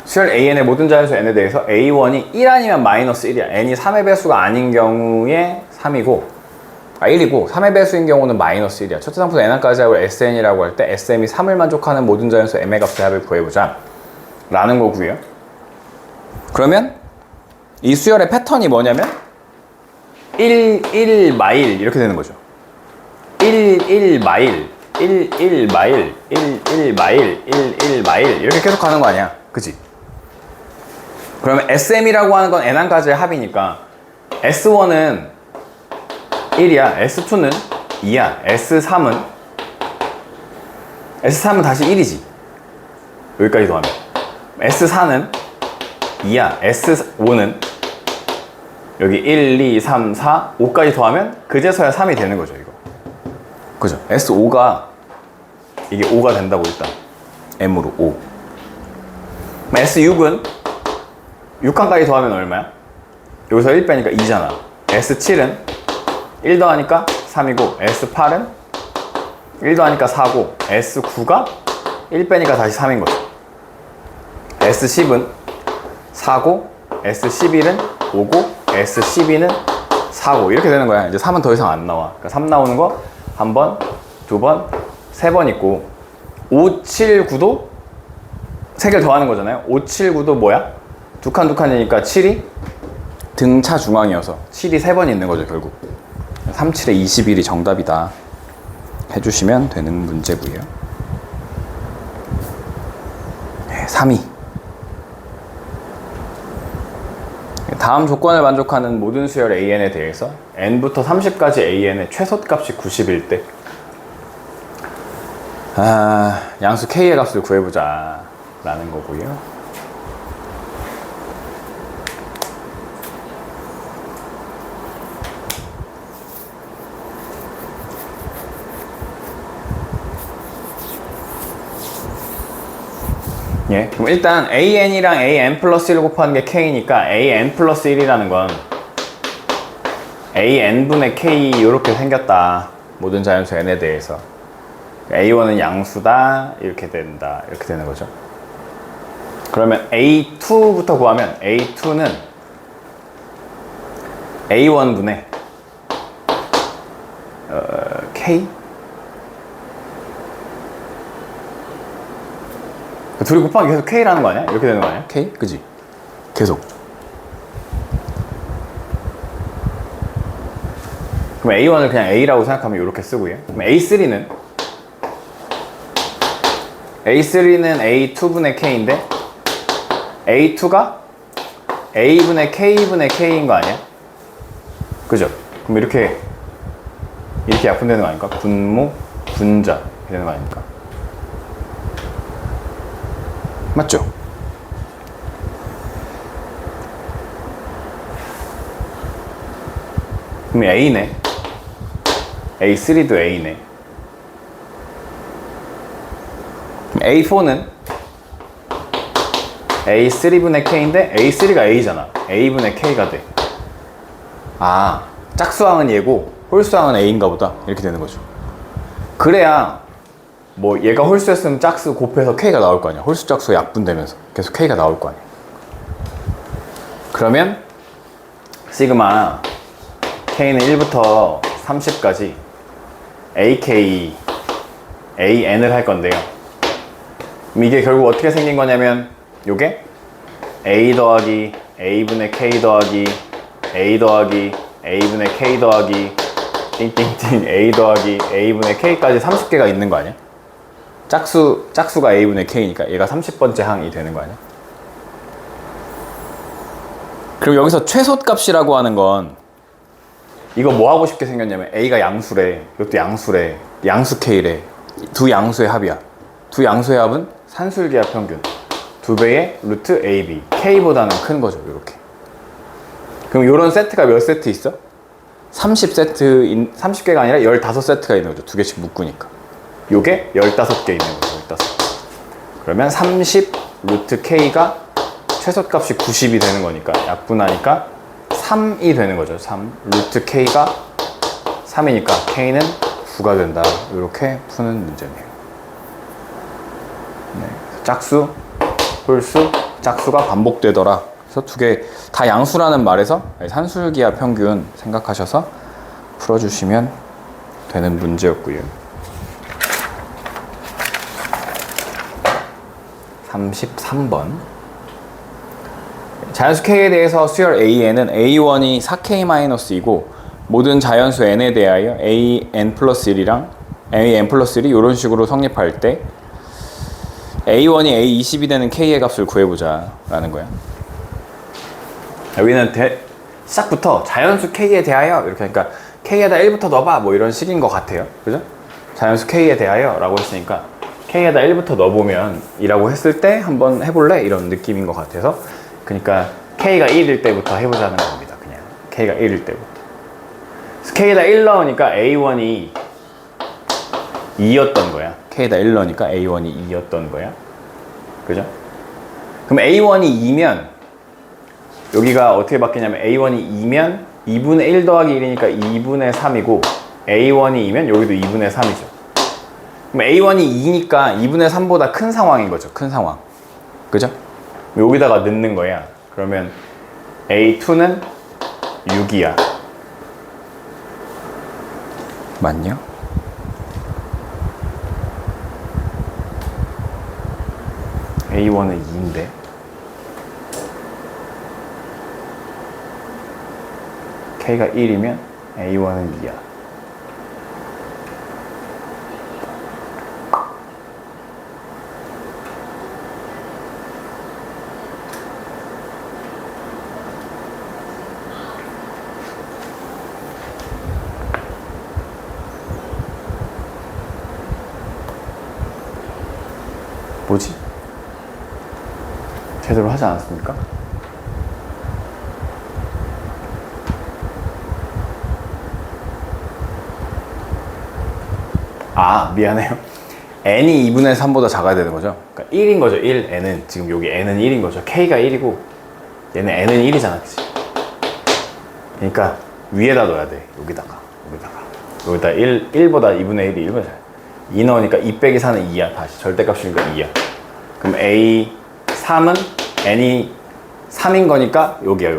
수열 AN의 모든 자연수 n에 대해서 A1이 1 아니면 마이너스 1이야. n이 3의 배수가 아닌 경우에 3이고 1이고 3의 배수인 경우는 마이너스 1이야. 첫째 상품 n항까지 합을 SN이라고 할 때 SM이 3을 만족하는 모든 자연수 m의 값의 합을 구해보자 라는 거고요. 그러면 이 수열의 패턴이 뭐냐면 1, 1, 마일 이렇게 되는 거죠. 1, 1, 마일 1, 1, 마일 1, 1, 마일 1, 1, 마일 이렇게 계속 가는 거 아니야. 그치? 그러면 SM이라고 하는 건 n항까지의 합이니까 S1은 1이야. S2는 2야. S3은 다시 1이지. 여기까지 더하면 S4는 2야. S5는 여기 1, 2, 3, 4, 5까지 더하면 그제서야 3이 되는 거죠, 이거. 그죠? S5가 이게 5가 된다고 일단 M으로 5. S6은 6칸까지 더하면 얼마야? 여기서 1 빼니까 2잖아. S7은 1 더하니까 3이고 S8은 1 더하니까 4고 S9가 1 빼니까 다시 3인 거죠. S10은 4고 S11은 5고 S12는 4고 이렇게 되는 거야. 이제 3은 더 이상 안 나와. 그러니까 3 나오는 거 한 번, 두 번, 세 번 있고 5, 7, 9도 3개를 더하는 거잖아요. 5, 7, 9도 뭐야? 두 칸이니까 7이 등차 중앙이어서 7이 3번 있는 거죠 결국. 3, 7에 21이 정답이다 해주시면 되는 문제고요. 3위. 다음 조건을 만족하는 모든 수열 AN에 대해서 n부터 30까지 AN의 최소값이 90일 때 양수 K의 값을 구해보자 라는 거고요. 예, 그럼 일단 AN이랑 AN 플러스 1 곱하는 게 K니까 AN 플러스 1이라는 건 AN분의 K 이렇게 생겼다. 모든 자연수 N에 대해서 A1은 양수다 이렇게 된다 이렇게 되는 거죠. 그러면 A2부터 구하면 A2는 A1분의 K? 둘이 곱하기 계속 K라는 거 아니야? 이렇게 되는 거 아니야? K? 그지? 계속. 그럼 A1을 그냥 A라고 생각하면 이렇게 쓰고요. 그럼 A3는 A2분의 K인데 A2가 A분의 K분의 K인 거 아니야? 그죠? 그럼 이렇게 약분되는 거 아닙니까? 분모, 분자 이렇게 되는 거 아닙니까? 맞죠? 그럼 A네. A3도 A네. A4는 A3분의 K인데 A3가 A잖아. A분의 K가 돼. 아, 짝수항은 얘고 홀수항은 A인가 보다. 이렇게 되는 거죠. 그래야 뭐 얘가 홀수였으면 짝수 곱해서 K가 나올 거 아니야. 홀수 짝수 약분되면서 계속 K가 나올 거 아니야. 그러면 시그마 K는 1부터 30까지 AK, AN을 할 건데요. 그럼 이게 결국 어떻게 생긴 거냐면 요게 A 더하기 A분의 K 더하기 A 더하기 A분의 K 더하기 띵띵띵 A 더하기 A분의 K까지 30개가 있는 거 아니야? 짝수가 A분의 K니까 얘가 30번째 항이 되는 거 아니야? 그리고 여기서 최소값이라고 하는 건 이거 뭐 하고 싶게 생겼냐면 A가 양수래, 이것도 양수래, 양수 K래. 두 양수의 합이야. 두 양수의 합은 산술기하 평균 2배의 루트 AB K보다는 큰 거죠. 이렇게. 그럼 이런 세트가 몇 세트 있어? 30세트, 30개가 아니라 15세트가 있는 거죠. 두 개씩 묶으니까. 요게 15개 있는 거죠. 15. 그러면 30 루트 K가 최소값이 90이 되는 거니까 약분하니까 3이 되는 거죠. 3 루트 K가 3이니까 K는 9가 된다. 이렇게 푸는 문제네요. 네. 짝수, 홀수, 짝수가 반복되더라. 그래서 두 개 다 양수라는 말에서 산술기하 평균 생각하셔서 풀어주시면 되는 문제였고요. 33번. 자연수 K에 대해서 수열 AN은 A1이 4K-2고 모든 자연수 N에 대하여 AN 플러스 1이랑 AN 플러스 1이 이런 식으로 성립할 때 A1이 A20이 되는 K의 값을 구해보자 라는 거야. 여기는 시작부터 자연수 K에 대하여 이렇게 하니까 K에다 1부터 넣어봐 뭐 이런 식인 것 같아요. 그죠? 자연수 K에 대하여 라고 했으니까 K에다 1부터 넣어보면 이라고 했을 때 한번 해볼래? 이런 느낌인 것 같아서 그러니까 K가 1일 때부터 해보자는 겁니다. 그냥 K가 1일 때부터. K에다 1 넣으니까 A1이 2였던 거야. K에다 1 넣으니까 A1이 2였던 거야. 그죠? 그럼 A1이 2면 여기가 어떻게 바뀌냐면 A1이 2면 2분의 1 더하기 1이니까 2분의 3이고 A1이 2면 여기도 2분의 3이죠. 그럼 A1이 2니까 2분의 3보다 큰 상황인 거죠. 큰 상황. 그죠? 여기다가 넣는 거야. 그러면 A2는 6이야. 맞냐? A1은 2인데 K가 1이면 A1은 2야. 뭐지? 제대로 하지 않았습니까? 아, 미안해요. n이 2분의 3보다 작아야 되는 거죠. 그러니까 1인 거죠. 1, n은. 지금 여기 n은 1인 거죠. k가 1이고 얘는 n은 1이잖아. 그치? 그러니까 위에다 넣어야 돼. 여기다 1보다 2분의 1이 1보다 작아. 2 넣으니까 2 빼기 4는 2야. 다시 절대값이니까 2야. 그럼 A3은 n이 3인 거니까 여기야.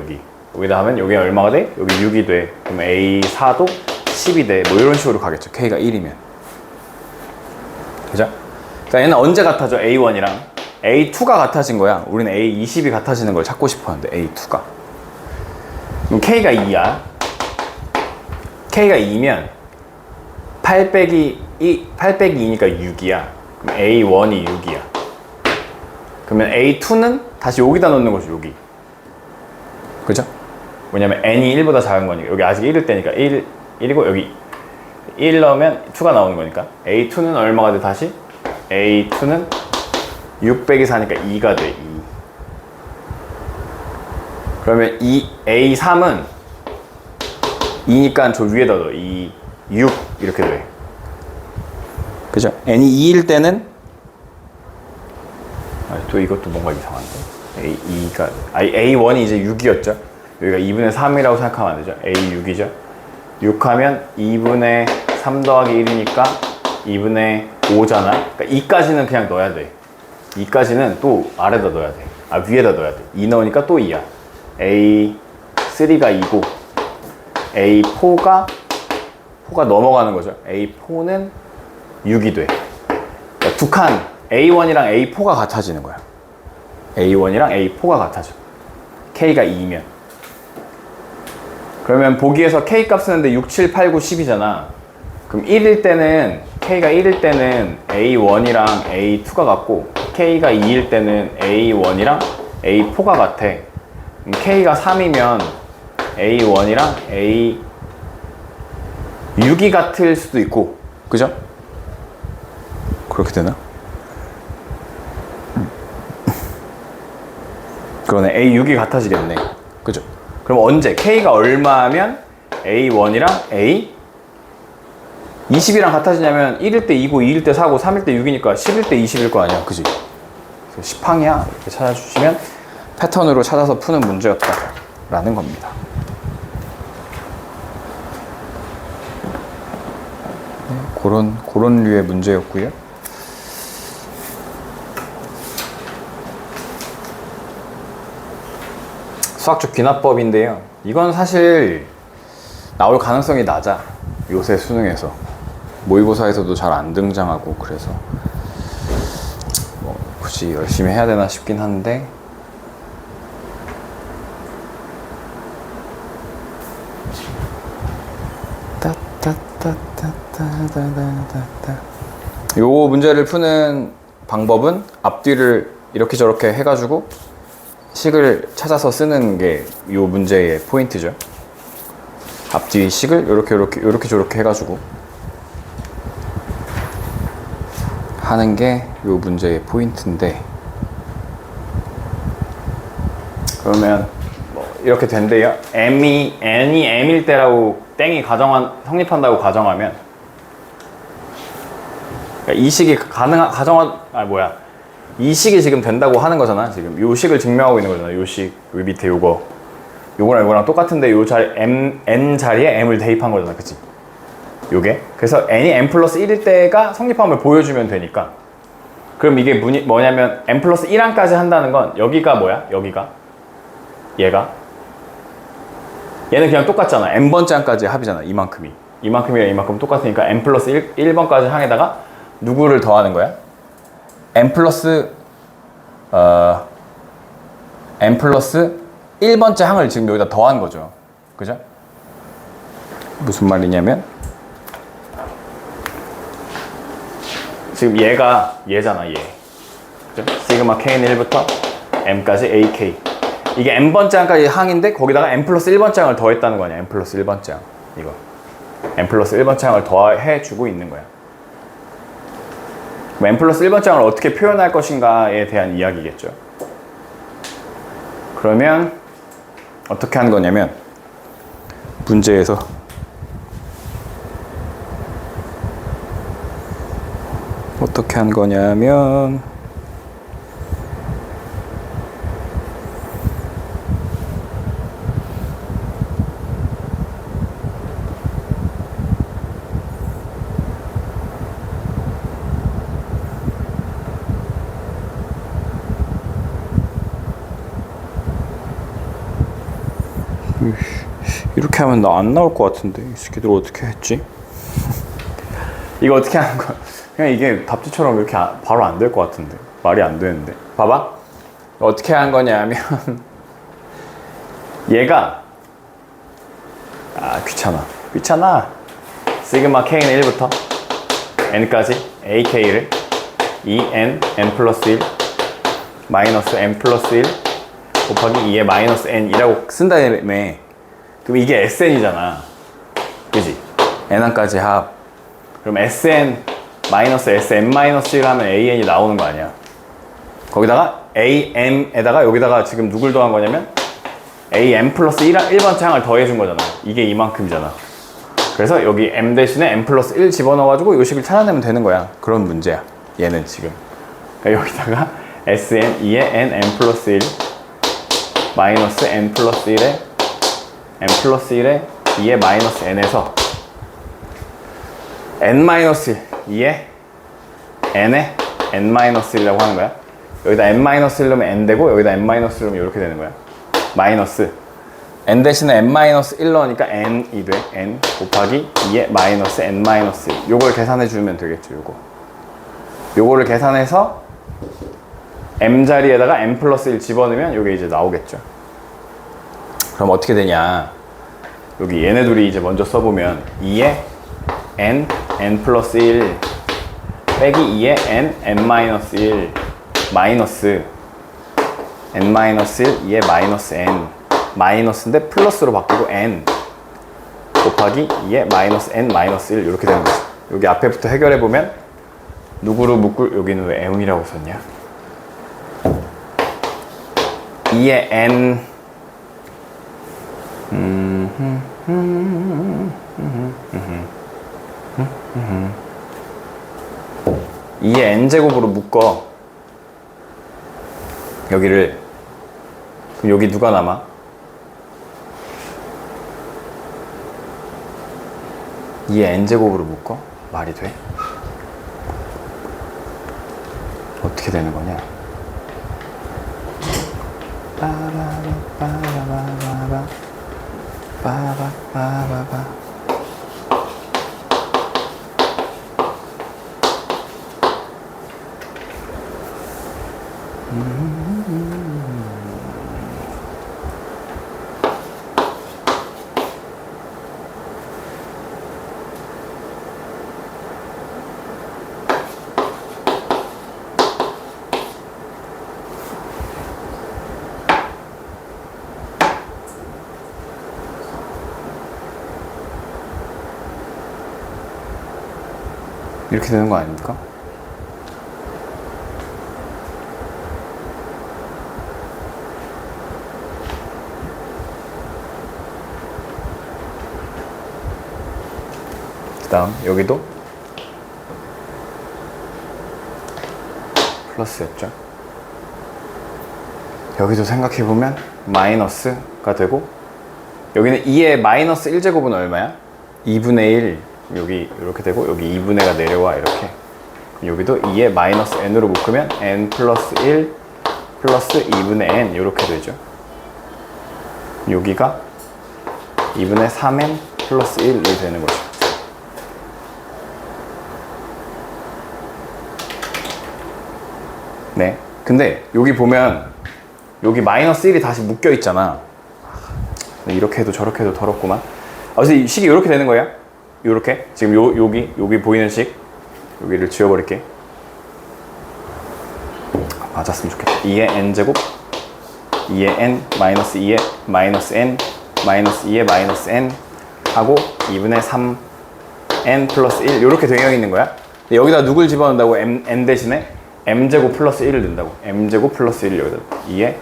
여기다 하면 여기가 얼마가 돼? 여기 6이 돼. 그럼 A4도 10이 돼. 뭐 이런 식으로 가겠죠. K가 1이면. 그죠? 그러니까 얘는 언제 같아져? A1이랑 A2가 같아진 거야. 우리는 A20이 같아지는 걸 찾고 싶었는데 A2가. 그럼 K가 2야. K가 2면 8 빼기 2니까 6이야. 그럼 A1이 6이야. 그러면 A2는 다시 여기다 넣는 거죠. 여기. 그죠? 뭐냐면 n이 1보다 작은 거니까. 여기 아직 1일 때니까 1이고 여기 1 넣으면 2가 나오는 거니까 A2는 얼마가 돼 다시? A2는 6 빼기 4니까 2가 돼. 2. 그러면 이 A3은 2니까 저 위에다 넣어. 2, 6 이렇게 돼. 그죠? n이 2일 때는 또 이것도 뭔가 이상한데. A1이 이제 6이었죠. 여기가 2분의 3이라고 생각하면 안 되죠. A6이죠. 6하면 2분의 3 더하기 1이니까 2분의 5잖아. 그러니까 2까지는 그냥 넣어야 돼. 2까지는 또 아래다 넣어야 돼. 위에다 넣어야 돼. 2 넣으니까 또 2야. A3가 2고 A4가 넘어가는 거죠. A4는 6이 돼. 그러니까 두 칸 A1이랑 A4가 같아지는 거야. A1이랑 A4가 같아져. K가 2면. 그러면 보기에서 K 값 쓰는데 6, 7, 8, 9, 10이잖아. 그럼 1일 때는 K가 1일 때는 A1이랑 A2가 같고 K가 2일 때는 A1이랑 A4가 같아. 그럼 K가 3이면 A1이랑 A6이 같을 수도 있고, 그죠? 그렇게 되나? 그러네. A6이 같아지겠네. 그죠? 그럼 언제? K가 얼마면 A1이랑 A20이랑 같아지냐면 1일 때 2고 2일 때 4고 3일 때 6이니까 10일 때 20일 거 아니야. 그지? 10항이야. 이렇게 찾아주시면 패턴으로 찾아서 푸는 문제였다 라는 겁니다. 그런 류의 문제였고요. 수학적 귀납법인데요. 이건 사실 나올 가능성이 낮아. 요새 수능에서. 모의고사에서도 잘 안 등장하고 그래서 뭐 굳이 열심히 해야 되나 싶긴 한데 요 문제를 푸는 방법은 앞뒤를 이렇게 저렇게 해가지고 식을 찾아서 쓰는 게 요 문제의 포인트죠. 앞뒤 식을 요렇게 저렇게 해가지고 하는 게 요 문제의 포인트인데, 그러면 뭐 이렇게 된대요. n이 m일 때라고 땡이 성립한다고 가정하면, 그러니까 이 식이 이 식이 지금 된다고 하는 거잖아. 지금 요 식을 증명하고 있는 거잖아. 요 식, 요 밑에 요거랑 이거랑 똑같은데 요 자리 n 자리에 m을 대입한 거잖아. 그치? 요게. 그래서 n이 m 플러스 1일 때가 성립함을 보여주면 되니까. 그럼 이게 뭐냐면 m 플러스 1항까지 한다는 건 여기가 뭐야? 여기가 얘는 그냥 똑같잖아. n번째 항까지 합이잖아. 이만큼이랑 이만큼 똑같으니까 m 플러스 1번까지 항에다가 누구를 더하는 거야? m 플러스 1번째 항을 지금 여기다 더한 거죠. 그죠? 무슨 말이냐면 지금 얘잖아. 얘. 그죠? 시그마 k는 1부터 m까지 ak. 이게 n번째 항까지 항인데 거기다가 m 플러스 1번째 항을 더했다는 거 아니야. m 플러스 1번째 항. 이거. m 플러스 1번째 항을 더해주고 있는 거야. m 플러스 1번째 항을 어떻게 표현할 것인가에 대한 이야기겠죠. 그러면 어떻게 하는 거냐면 문제에서 어떻게 한 거냐면 이렇게 하면 나 안 나올 것 같은데 이 새끼들 어떻게 했지? 이거 어떻게 하는 거야? 그냥 이게 답지처럼 이렇게 바로 안 될 것 같은데 말이 안 되는데 봐봐. 어떻게 한 거냐면 얘가 귀찮아 시그마 k는 1부터 n까지 ak를 2n n 플러스 1 마이너스 n 플러스 1 곱하기 2의 마이너스 n이라고 쓴 다음에 그럼 이게 SN이잖아. 그지? N1까지 합. 그럼 SN 마이너스 SM 마이너스 1 하면 AN이 나오는 거 아니야? 거기다가 AM에다가 여기다가 지금 누굴 더한 거냐면 AM 플러스 1번째 항을 더해준 거잖아. 이게 이만큼이잖아. 그래서 여기 M 대신에 M 플러스 1 집어넣어가지고 요 식을 찾아내면 되는 거야. 그런 문제야. 얘는 지금. 그러니까 여기다가 SN 2에 N M 플러스 1 마이너스 N 플러스 1에 N 플러스 1에 2에 마이너스 N에서 N 마이너스 2에 N에 N 마이너스 1이라고 하는 거야. 여기다 N 마이너스 1 넣으면 N 되고 여기다 N 마이너스 1 넣으면 이렇게 되는 거야. 마이너스 N 대신에 N 마이너스 1 넣으니까 N이 돼. N 곱하기 2에 마이너스 N 마이너스 1. 요걸 계산해 주면 되겠죠. 요거를 계산해서 M 자리에다가 M 플러스 1 집어넣으면 요게 이제 나오겠죠. 그럼 어떻게 되냐. 여기 얘네 둘이 이제 먼저 써보면 2에 N, N 플러스 1 빼기 2에 N, N 마이너스 1 마이너스 N 마이너스 1, 2에 마이너스 N 마이너스인데 플러스로 바뀌고 N 곱하기 2에 마이너스 N 마이너스 1 이렇게 되는 거죠. 여기 앞에부터 해결해보면 누구로 묶을, 여기는 왜 M이라고 썼냐? 2에 N 2의 n제곱으로 묶어. 여기를. 그럼 여기 누가 남아? 이 n제곱으로 묶어? 말이 돼? 어떻게 되는 거냐? 빠바바바바바바 빠바바바바 이렇게 되는 거 아닙니까? 그 다음 여기도 플러스였죠. 여기도 생각해보면 마이너스가 되고 여기는 2의 마이너스 1제곱은 얼마야? 2분의 1 여기 이렇게 되고 여기 2분의가 내려와 이렇게. 여기도 2의 마이너스 n으로 묶으면 n 플러스 1 플러스 2분의 n 이렇게 되죠. 여기가 2분의 3n 플러스 1이 되는 거죠. 네. 근데 여기 보면 여기 마이너스 1이 다시 묶여 있잖아. 이렇게 해도 저렇게 해도 더럽구만. 그래서 이 식이 이렇게 되는 거야. 요렇게 지금 여기 보이는 식 여기를 지워버릴게. 맞았으면 좋겠다. 2의 n제곱 2의 n 마이너스 2의 마이너스 n 마이너스 2의 마이너스 n 하고 2분의 3 n 플러스 1 요렇게 되어 있는 거야. 여기다 누굴 집어넣는다고? n 대신에 m제곱 플러스 1을 넣는다고. m제곱 플러스 1을 여기다 2의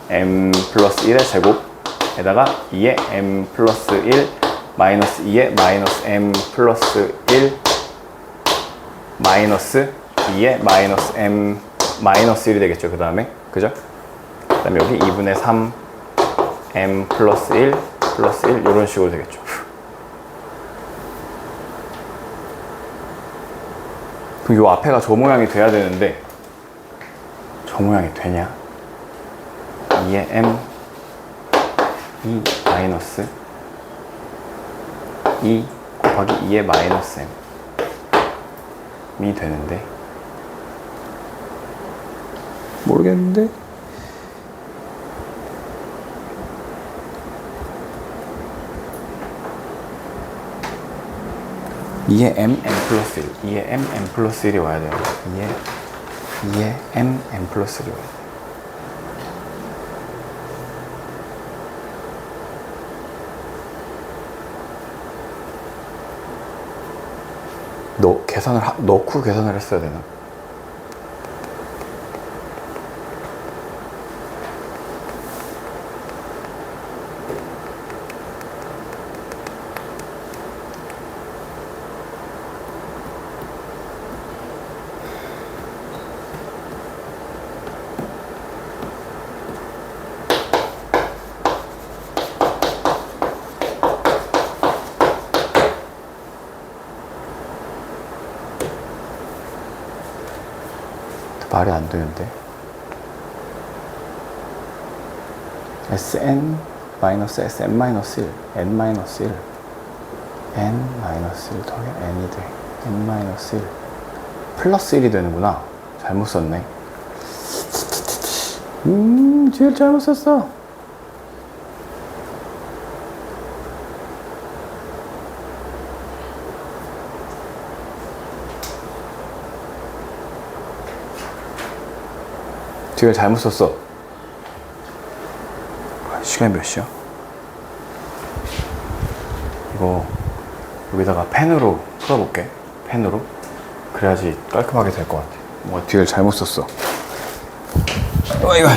m 플러스 1의 제곱에다가 2의 m 플러스 1 마이너스 2에 마이너스 m 플러스 1 마이너스 2에 마이너스 m 마이너스 1이 되겠죠. 그 다음에 그죠? 그 다음에 여기 2분의 3 m 플러스 1 플러스 1 이런 식으로 되겠죠. 그럼 요 앞에가 저 모양이 돼야 되는데 저 모양이 되냐? 2의 m 2 마이너스 2 곱하기 2의 마이너스 m이 되는데 모르겠는데? 이에 m 플러스 1 이에 m 플러스 1이 와야 돼요. 이에 m 플러스 1이 와야 돼요. 넣고 계산을 했어야 되나? 말이 안 되는데. Sn 마이너스 Sn 마이너스 1, n 마이너스 1, n 마이너스 1 더하기 n이 돼. n 마이너스 1 플러스 1이 되는구나. 잘못 썼네. 뒤를 잘못 썼어. 뒤를 잘못 썼어. 시간이 몇 시야? 이거 여기다가 펜으로 풀어볼게. 펜으로. 그래야지 깔끔하게 될 것 같아. 뭔가 뒤를 잘못 썼어. 이거.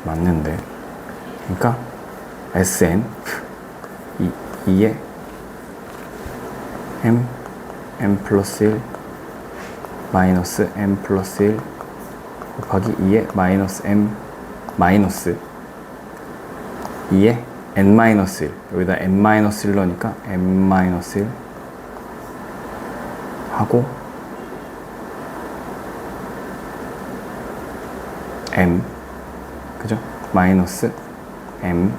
맞는데. 그러니까 Sn 2에 m 플러스 1 마이너스 m 플러스 1 곱하기 2에 마이너스 m 마이너스 2에 n 마이너스 1 여기다 n 마이너스 1 넣으니까 m 마이너스 1 하고 m 그죠? 마이너스 m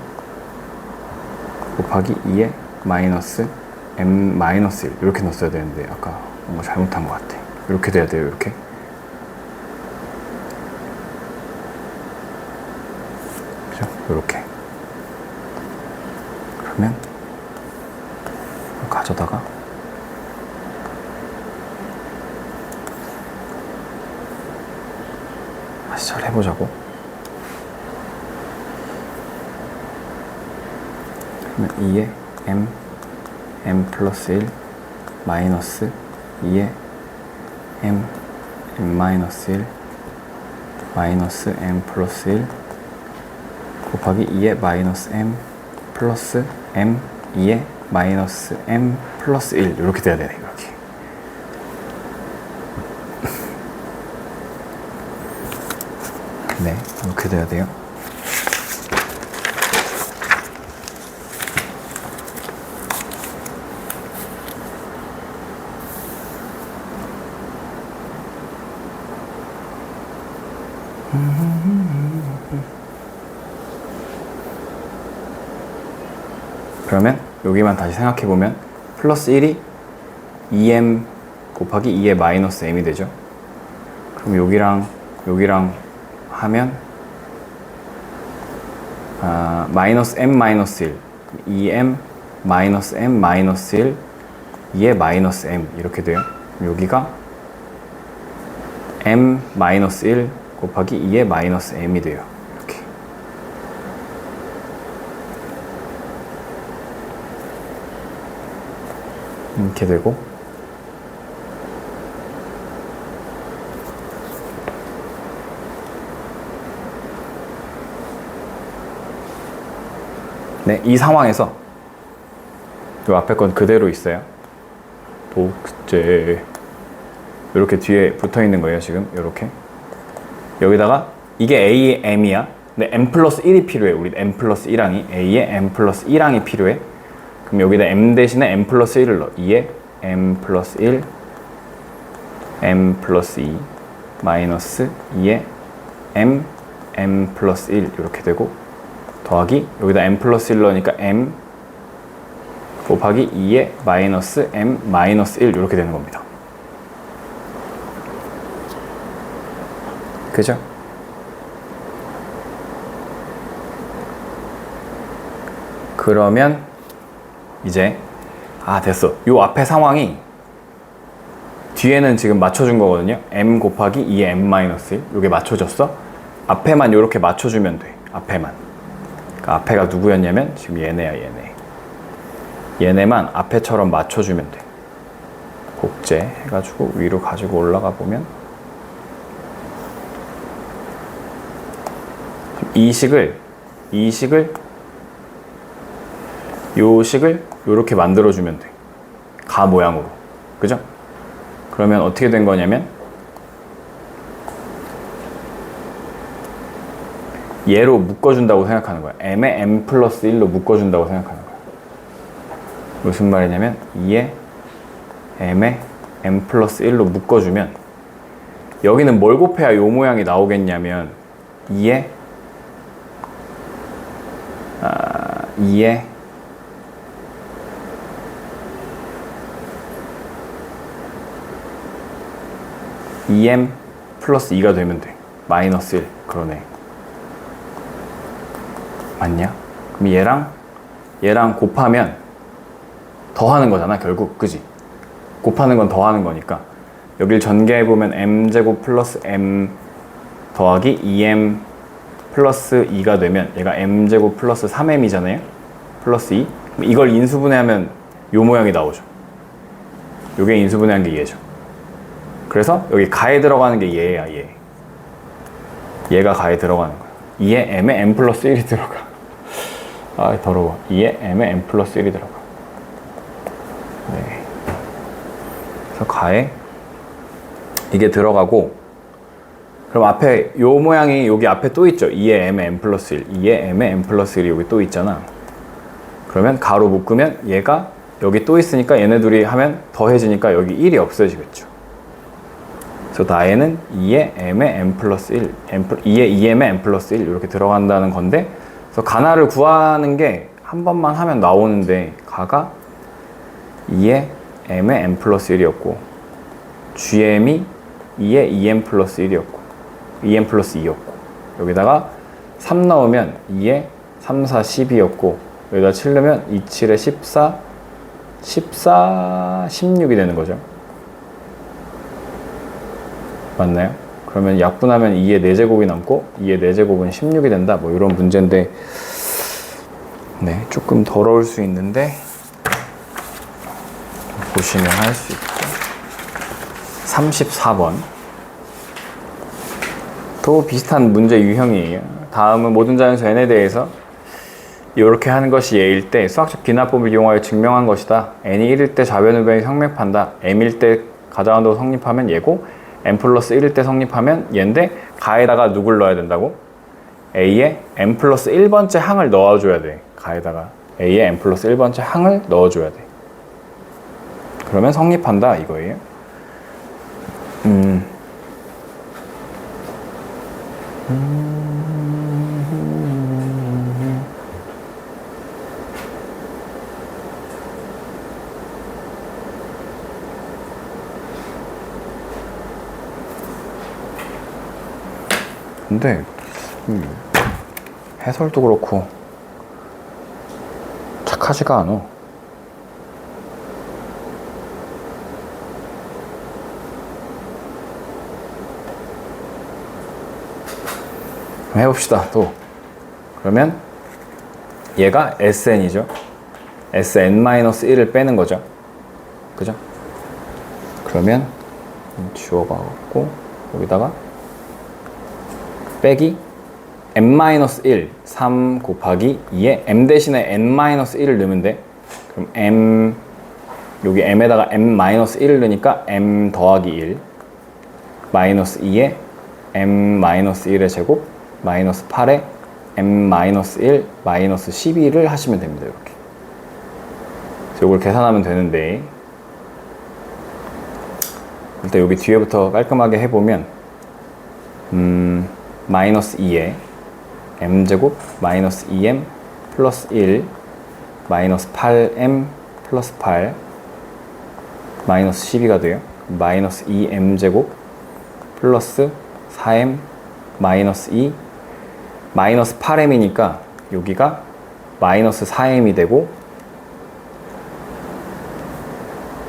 곱하기 2에 마이너스 m 마이너스 1 이렇게 넣었어야 되는데 아까 뭔가 잘못한 것 같아. 이렇게 돼야 돼요. 이렇게. 그죠? 이렇게. 그러면 가져다가 다시 잘 해보자고. 그러면 2에 m 플러스 1 마이너스 2에 m 마이너스 1 마이너스 m 플러스 1 곱하기 2에 마이너스 m 플러스 m 2에 마이너스 m 플러스 1 이렇게 돼야 되네. 이렇게. 네, 이렇게 돼야 돼요. 그러면 여기만 다시 생각해보면 플러스 1이 2m 곱하기 2의 마이너스 m이 되죠. 그럼 여기랑 하면 마이너스 m 마이너스 1 2m 마이너스 m 마이너스 1 2의 마이너스 m 이렇게 돼요. 여기가 m 마이너스 1 곱하기 2의 마이너스 m이 돼요. 이렇게. 이렇게 되고 네, 이 상황에서 이 앞에 건 그대로 있어요. 복제 이렇게 뒤에 붙어 있는 거예요. 지금 이렇게 여기다가 이게 A의 M이야. 근데 M 플러스 1이 필요해. 우리 M 플러스 1항이 A의 M 플러스 1항이 필요해. 그럼 여기다 M 대신에 M 플러스 1을 넣어. 2에 M 플러스 1 M 플러스 2 마이너스 2에 M 플러스 1 이렇게 되고 더하기 여기다 M 플러스 1 넣으니까 M 곱하기 2에 마이너스 M 마이너스 1 이렇게 되는 겁니다. 그죠? 그러면 이제 됐어. 요 앞에 상황이 뒤에는 지금 맞춰준 거거든요. m 곱하기 2의 m-1 요게 맞춰졌어. 앞에만 요렇게 맞춰주면 돼. 앞에만. 그러니까 앞에가 누구였냐면 지금 얘네야 얘네. 얘네만 앞에처럼 맞춰주면 돼. 복제 해가지고 위로 가지고 올라가 보면 이 식을 요 식을 요렇게 만들어주면 돼. 가 모양으로. 그죠? 그러면 어떻게 된 거냐면 얘로 묶어준다고 생각하는 거야. m에 m 플러스 1로 묶어준다고 생각하는 거야. 무슨 말이냐면 2에 m에 m 플러스 1로 묶어주면 여기는 뭘 곱해야 요 모양이 나오겠냐면 2에 2m 플러스 2가 되면 돼. 마이너스 1. 그러네. 맞냐? 그럼 얘랑 곱하면 더하는 거잖아, 결국. 그지? 곱하는 건 더하는 거니까. 여길 전개해보면 m제곱 플러스 m 더하기 2m 플러스 2가 되면 얘가 m제곱 플러스 3m이잖아요? 플러스 2. 그럼 이걸 인수분해하면 요 모양이 나오죠. 요게 인수분해한 게 얘죠. 그래서 여기 가에 들어가는 게 얘야, 얘. 얘가 가에 들어가는 거야. 2에 m에 m 플러스 1이 들어가. 더러워. 2에 m에 m 플러스 1이 들어가. 네. 그래서 가에 이게 들어가고, 그럼 앞에 요 모양이 여기 앞에 또 있죠. 2에 m에 m 플러스 1. 2에 m에 m 플러스 1이 여기 또 있잖아. 그러면 가로 묶으면 얘가 여기 또 있으니까 얘네 둘이 하면 더해지니까 여기 1이 없어지겠죠. 그래서 나에는 2에 m에 m 플러스 1, 2에 2m에 m 플러스 1 이렇게 들어간다는 건데, 그래서 가나를 구하는 게 한 번만 하면 나오는데 가가 2에 m에 m 플러스 1이었고 gm이 2에 2m 플러스 1이었고 2m 플러스 2였고 여기다가 3 넣으면 2에 3, 4, 10이었고 여기다 7 넣으면 2, 7에 14, 16이 되는 거죠. 맞나요? 그러면 약분하면 2의 4제곱이 남고 2의 4제곱은 16이 된다. 뭐 이런 문제인데 네, 조금 더러울 수 있는데 보시면 할 수 있고 34번 또 비슷한 문제 유형이에요. 다음은 모든 자연수 n에 대해서 이렇게 하는 것이 예일 때 수학적 기납법을 이용하여 증명한 것이다. n이 1일 때 좌변우변이 성립한다. m일 때 가장한도가 성립하면 얘고 m 플러스 1일 때 성립하면 얘인데 가에다가 누굴 넣어야 된다고? a에 m 플러스 1번째 항을 넣어줘야 돼. 가에다가 a에 m 플러스 1번째 항을 넣어줘야 돼. 그러면 성립한다 이거예요. 근데 해설도 그렇고 착하지가 않아. 해봅시다. 또 그러면 얘가 SN이죠. SN-1을 빼는 거죠. 그죠? 그러면 지워봐갖고 여기다가 빼기 m-1 3 곱하기 2에 m 대신에 n-1을 넣으면 돼. 그럼 m 여기 m에다가 m-1을 넣으니까 m 더하기 1 마이너스 2에 m-1의 제곱 마이너스 8에 m-1 마이너스 12를 하시면 됩니다. 이렇게. 그래서 이걸 계산하면 되는데 일단 여기 뒤에부터 깔끔하게 해보면 마이너스 2에 m제곱 마이너스 2m 플러스 1 마이너스 8m 플러스 8 마이너스 12가 돼요. 마이너스 2m제곱 플러스 4m 마이너스 2 마이너스 8m이니까 여기가 마이너스 4m이 되고,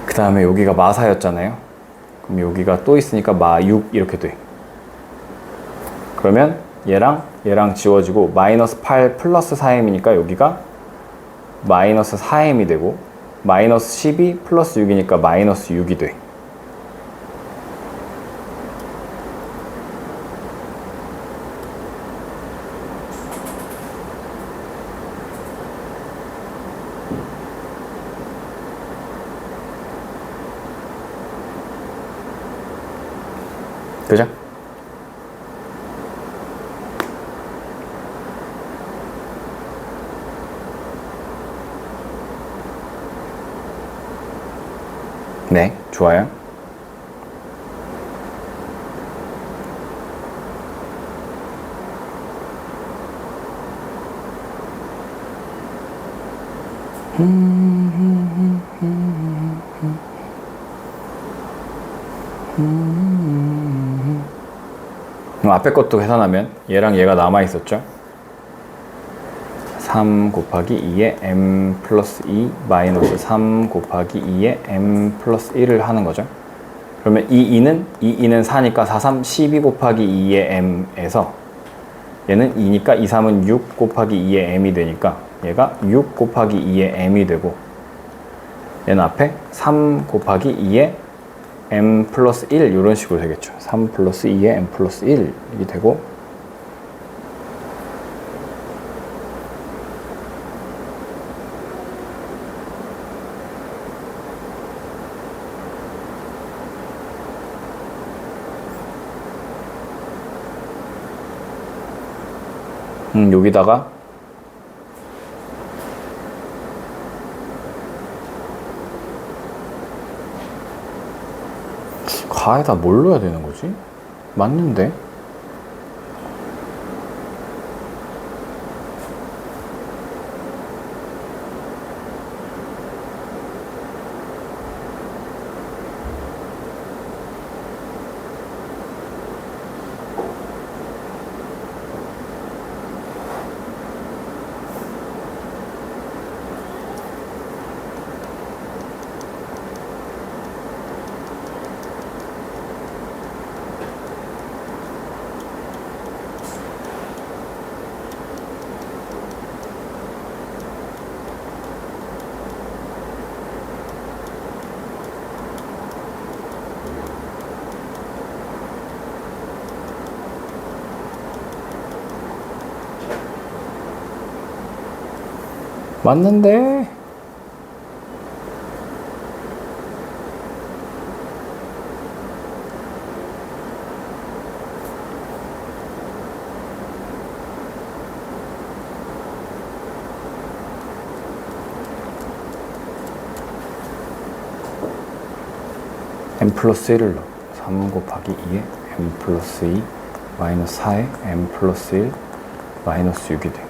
그 다음에 여기가 마사였잖아요. 그럼 여기가 또 있으니까 마6 이렇게 돼. 그러면 얘랑 지워지고 마이너스 8 플러스 4m이니까 여기가 마이너스 4m이 되고, 마이너스 12 플러스 6이니까 마이너스 6이 돼. 그죠? 네, 좋아요. 그럼 앞에 것도 계산하면 얘랑 얘가 남아있었죠? 3 곱하기 2에 m 플러스 2 마이너스 3 곱하기 2에 m 플러스 1을 하는 거죠. 그러면 이 2는 4니까 4, 3, 12 곱하기 2의 m에서 얘는 2니까 2, 3은 6 곱하기 2의 m이 되니까 얘가 6 곱하기 2의 m이 되고, 얘는 앞에 3 곱하기 2의 m 플러스 1 이런 식으로 되겠죠. 3 플러스 2의 m 플러스 1이 되고, 여기다가 가에다 뭘 넣어야 되는 거지? 맞는데? 맞는데? m 플러스 1을 넣어. 3 곱하기 2에 m 플러스 2 마이너스 4에 m 플러스 1 마이너스 6이 돼.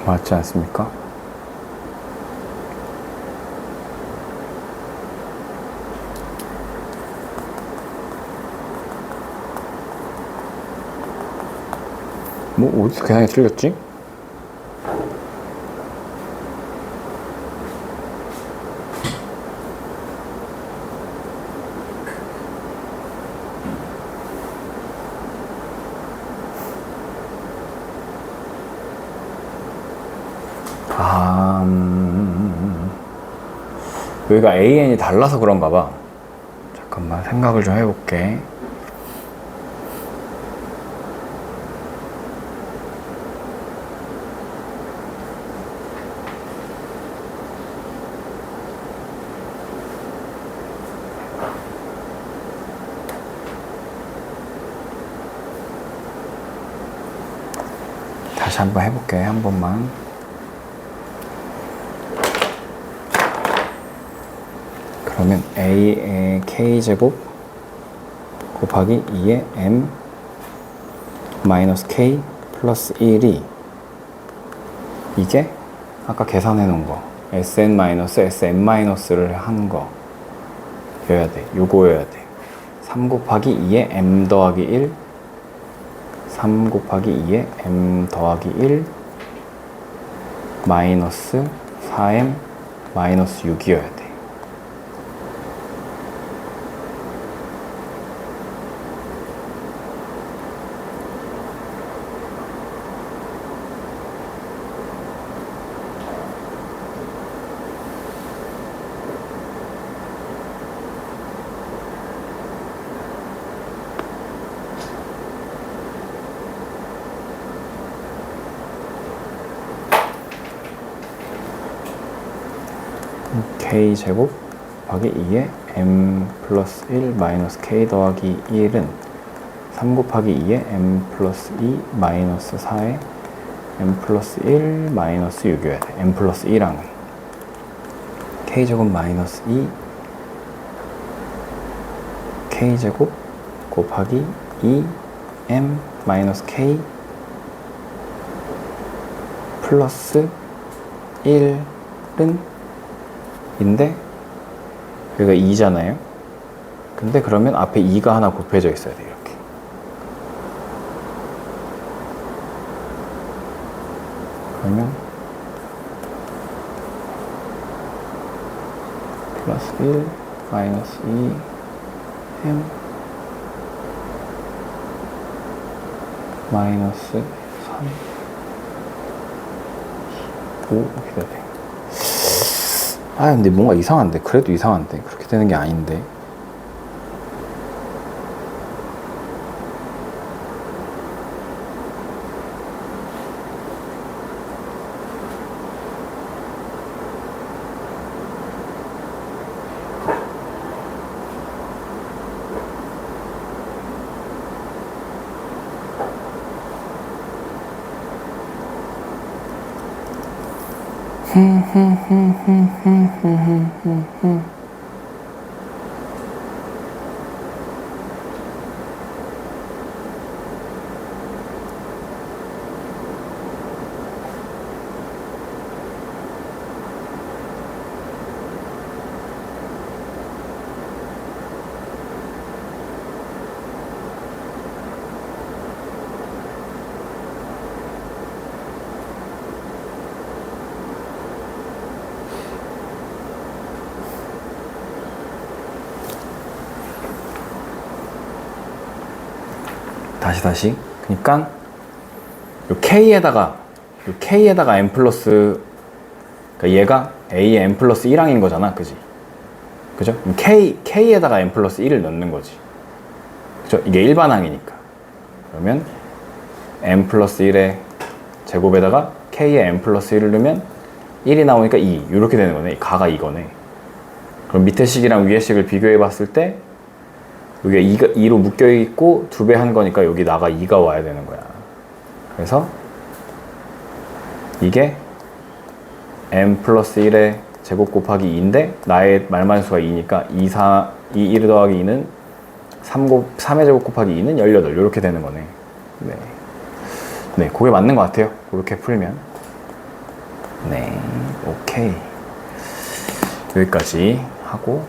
맞지 않습니까? 뭐 어디서 계산이 틀렸지? 여기가 AN이 달라서 그런가 봐. 잠깐만 생각을 좀 해볼게. 다시 한번 해볼게. 한 번만. 그러면 A의 K제곱 곱하기 2의 M 마이너스 k 플러스 1이 이게 아까 계산해 놓은 거 sn 마이너스 sm 마이너스를 한 거 여야 돼. 요거여야 돼. 3 곱하기 2에 m 더하기 1 3 곱하기 2에 m 더하기 1 마이너스 4m 마이너스 6이어야 돼. k제곱 곱하기 2에 m 플러스 1 마이너스 k 더하기 1은 3 곱하기 2에 m 플러스 2 마이너스 4에 m 플러스 1 마이너스 6이어야 돼. m 플러스 2랑은 k제곱 마이너스 2 k제곱 곱하기 2m 마이너스 k 플러스 1은 인데 여기가 2잖아요. 근데 그러면 앞에 2가 하나 곱해져 있어야 돼. 이렇게. 그러면 플러스 1 마이너스 2 m 마이너스 3 5 이렇게 돼야 돼. 아 근데 뭔가 이상한데. 그래도 이상한데. 그렇게 되는 게 아닌데. 다시. 그러니까 요 k에다가 m 플러스 그러니까 얘가 a의 m 플러스 1항인 거잖아, 그지? 그죠? 그럼 k에다가 m 플러스 1을 넣는 거지. 그죠? 이게 일반항이니까. 그러면 m 플러스 1의 제곱에다가 k에 m 플러스 1을 넣으면 1이 나오니까 2 이렇게 되는 거네. 가가 이거네. 그럼 밑에 식이랑 위에 식을 비교해 봤을 때 여기가 2로 묶여있고 2배 한 거니까 여기 나가 2가 와야 되는 거야. 그래서 이게 m 플러스 1의 제곱 곱하기 2인데 나의 말만수가 2니까 2, 1 더하기 2는 3의 제곱 곱하기 2는 18 이렇게 되는 거네. 네, 그게 맞는 것 같아요. 그렇게 풀면. 네, 오케이. 여기까지 하고